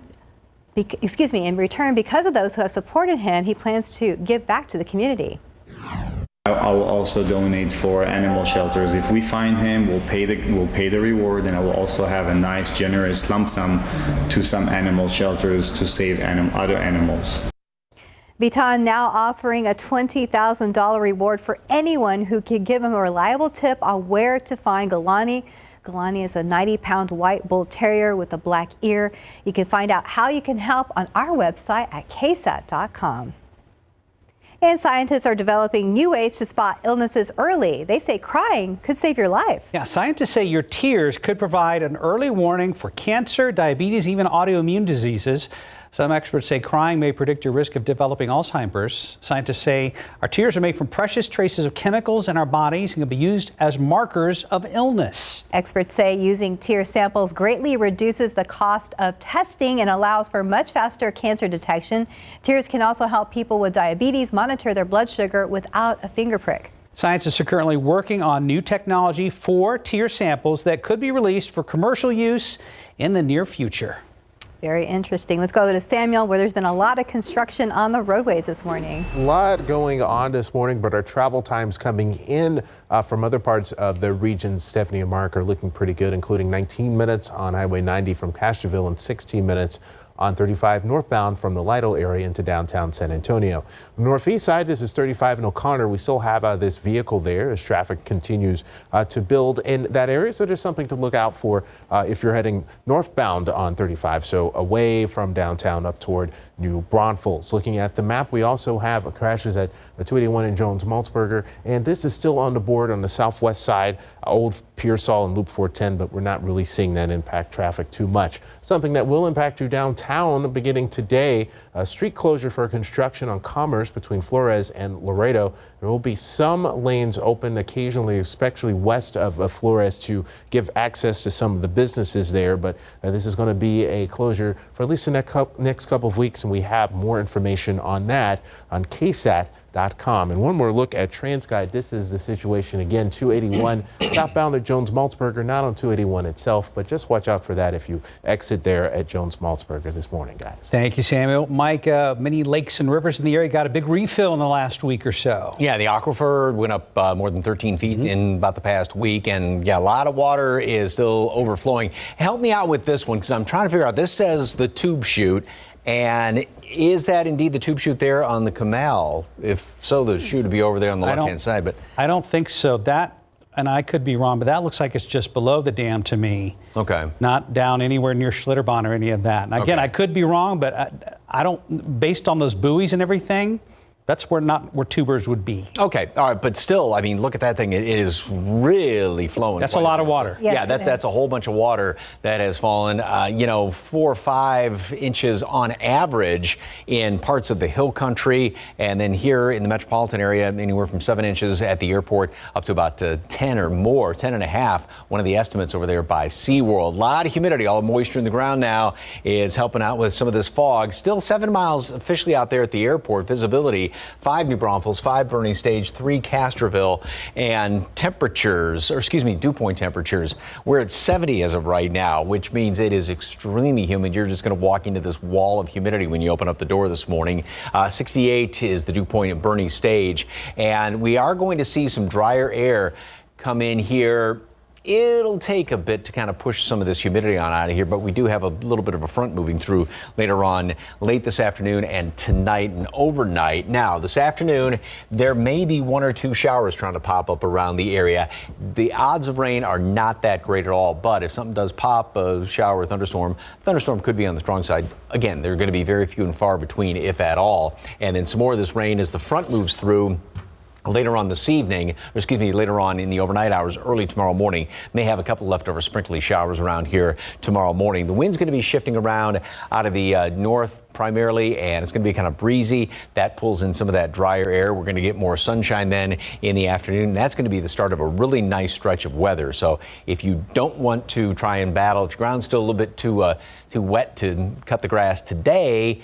because of those who have supported him, he plans to give back to the community. I will also donate for animal shelters. If we find him, we'll pay the reward, and I will also have a nice, generous lump sum to some animal shelters to save other animals. Baton now offering a $20,000 reward for anyone who can give him a reliable tip on where to find Galani. Galani is a 90-pound white bull terrier with a black ear. You can find out how you can help on our website at KSAT.com. And scientists are developing new ways to spot illnesses early. They say crying could save your life. Yeah, scientists say your tears could provide an early warning for cancer, diabetes, even autoimmune diseases. Some experts say crying may predict your risk of developing Alzheimer's. Scientists say our tears are made from precious traces of chemicals in our bodies and can be used as markers of illness. Experts say using tear samples greatly reduces the cost of testing and allows for much faster cancer detection. Tears can also help people with diabetes monitor their blood sugar without a finger prick. Scientists are currently working on new technology for tear samples that could be released for commercial use in the near future. Very interesting. Let's go to Samuel, where there's been a lot of construction on the roadways this morning. A lot going on this morning, but our travel times coming in from other parts of the region, Stephanie and Mark, are looking pretty good, including 19 minutes on Highway 90 from Castroville and 16 minutes on 35 northbound from the Lido area into downtown San Antonio. On the northeast side, this is 35 in O'Connor. We still have this vehicle there as traffic continues to build in that area. So there's something to look out for if you're heading northbound on 35. So away from downtown up toward New Braunfels. Looking at the map, we also have crashes at 281 in Jones-Maltsberger. And this is still on the board on the southwest side, Old Pearsall and Loop 410, but we're not really seeing that impact traffic too much. Something that will impact you downtown beginning today, a street closure for construction on Commerce between Flores and Laredo. There will be some lanes open occasionally, especially west of Flores, to give access to some of the businesses there. But this is going to be a closure for at least the next couple of weeks, and we have more information on that on KSAT.com. And one more look at TransGuide. This is the situation again, 281 southbound at Jones-Maltsberger, not on 281 itself, but just watch out for that if you exit there at Jones-Maltsberger this morning, guys. Thank you, Samuel. Mike, many lakes and rivers in the area got a big refill in the last week or so. Yeah, the aquifer went up more than 13 feet in about the past week, and yeah, a lot of water is still overflowing. Help me out with this one, because I'm trying to figure out, this says the tube chute, and is that indeed the tube chute there on the canal? If so, the chute would be over there on the left-hand side. But I don't think so. That, and I could be wrong, but that looks like it's just below the dam to me. Okay. Not down anywhere near Schlitterbahn or any of that. And again, I could be wrong, but I don't, based on those buoys and everything, that's where tubers would be. Okay, all right, but still, I mean, look at that thing. It is really flowing. That's a lot of water. Yeah, that's a whole bunch of water that has fallen, 4 or 5 inches on average in parts of the hill country. And then here in the metropolitan area, anywhere from 7 inches at the airport up to about 10 or more, 10 and a half. One of the estimates over there by SeaWorld. A lot of humidity, all the moisture in the ground now is helping out with some of this fog. Still 7 miles officially out there at the airport. Visibility 5 New Braunfels, 5 Burning Stage, 3 Castroville, and dew point temperatures, we're at 70 as of right now, which means it is extremely humid. You're just going to walk into this wall of humidity when you open up the door this morning. 68 is the dew point at Burning Stage, and we are going to see some drier air come in here It'll take a bit to kind of push some of this humidity on out of here, but we do have a little bit of a front moving through later on, late this afternoon and tonight and overnight. Now, this afternoon, there may be 1 or 2 showers trying to pop up around the area. The odds of rain are not that great at all, but if something does pop, a shower or thunderstorm could be on the strong side. Again, they're going to be very few and far between, if at all. And then some more of this rain as the front moves through. Later on this evening, later on in the overnight hours, early tomorrow morning, may have a couple leftover sprinkly showers around here tomorrow morning. The wind's going to be shifting around out of the north primarily, and it's going to be kind of breezy. That pulls in some of that drier air. We're going to get more sunshine then in the afternoon. That's going to be the start of a really nice stretch of weather. So if you don't want to try and battle, if your ground's still a little bit too wet to cut the grass today,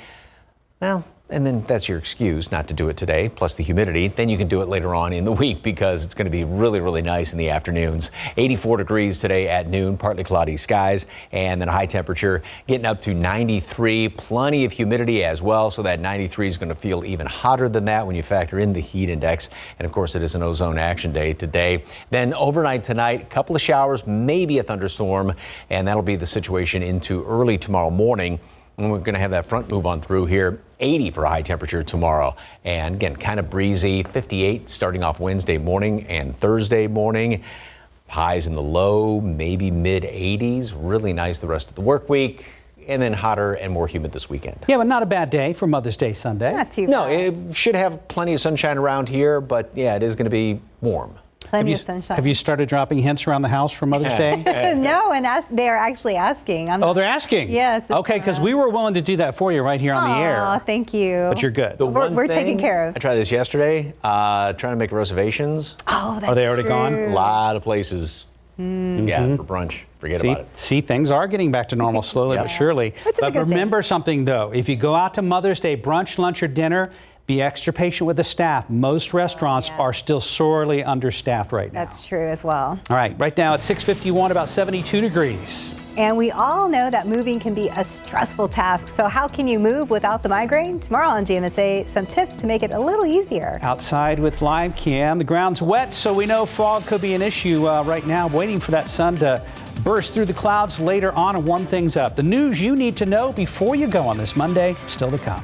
well, and then that's your excuse not to do it today, plus the humidity. Then you can do it later on in the week because it's going to be really, really nice in the afternoons. 84 degrees today at noon, partly cloudy skies, and then a high temperature getting up to 93. Plenty of humidity as well, so that 93 is going to feel even hotter than that when you factor in the heat index. And of course, it is an ozone action day today. Then overnight tonight, a couple of showers, maybe a thunderstorm, and that'll be the situation into early tomorrow morning. And we're going to have that front move on through here. 80 for a high temperature tomorrow. And again, kind of breezy. 58 starting off Wednesday morning and Thursday morning. Highs in the low, maybe mid 80s. Really nice the rest of the work week. And then hotter and more humid this weekend. Yeah, but not a bad day for Mother's Day Sunday. Not too bad. No, it should have plenty of sunshine around here, but yeah, it is going to be warm. Plenty of sunshine. Have you started dropping hints around the house for Mother's Day? No, and they're actually asking. They're asking? Yes. Okay, because we were willing to do that for you right here on the air. Oh, thank you. But you're good. We're taken care of. I tried this yesterday, trying to make reservations. Oh, that's Are they already true. gone? A lot of places. Yeah, for brunch. Forget about it. See, things are getting back to normal slowly but surely. But remember something, though. If you go out to Mother's Day brunch, lunch, or dinner, be extra patient with the staff. Most restaurants are still sorely understaffed right now. That's true as well. All right, right now it's 6:51, about 72 degrees. And we all know that moving can be a stressful task. So how can you move without the migraine? Tomorrow on GMSA, some tips to make it a little easier. Outside with live cam, the ground's wet, so we know fog could be an issue right now. Waiting for that sun to burst through the clouds later on and warm things up. The news you need to know before you go on this Monday, still to come.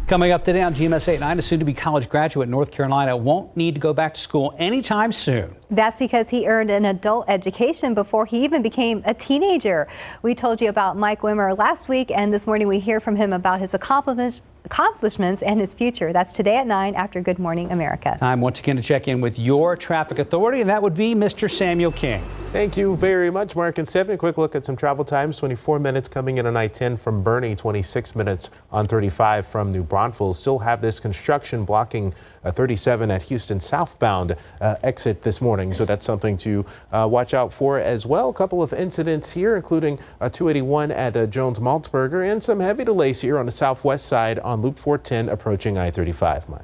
Coming up today on GMS 8-9, a soon-to-be college graduate in North Carolina won't need to go back to school anytime soon. That's because he earned an adult education before he even became a teenager. We told you about Mike Wimmer last week, and this morning we hear from him about his accomplishments and his future. That's today at 9 after Good Morning America. Time once again to check in with your traffic authority, and that would be Mr. Samuel King. Thank you very much, Mark and 7. A quick look at some travel times. 24 minutes coming in on I-10 from Bernie, 26 minutes on 35 from New Braunfels. Still have this construction blocking 37 at Houston southbound exit this morning. So that's something to watch out for as well. A couple of incidents here, including 281 at Jones-Maltzberger and some heavy delays here on the southwest side on Loop 410 approaching I-35, Mike.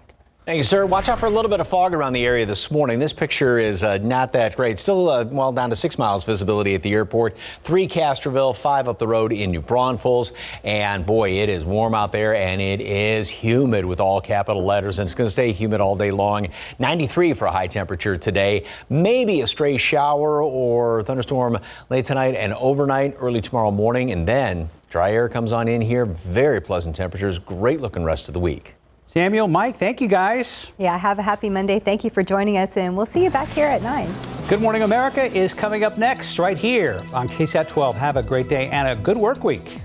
Thank you, sir. Watch out for a little bit of fog around the area this morning. This picture is not that great. Still well down to 6 miles visibility at the airport. 3 Castroville, 5 up the road in New Braunfels. And boy, it is warm out there and it is humid with all capital letters. And it's going to stay humid all day long. 93 for a high temperature today. Maybe a stray shower or thunderstorm late tonight and overnight, early tomorrow morning. And then dry air comes on in here. Very pleasant temperatures. Great looking rest of the week. Samuel, Mike, thank you guys. Yeah, have a happy Monday. Thank you for joining us, and we'll see you back here at 9. Good Morning America is coming up next right here on KSAT 12. Have a great day and a good work week.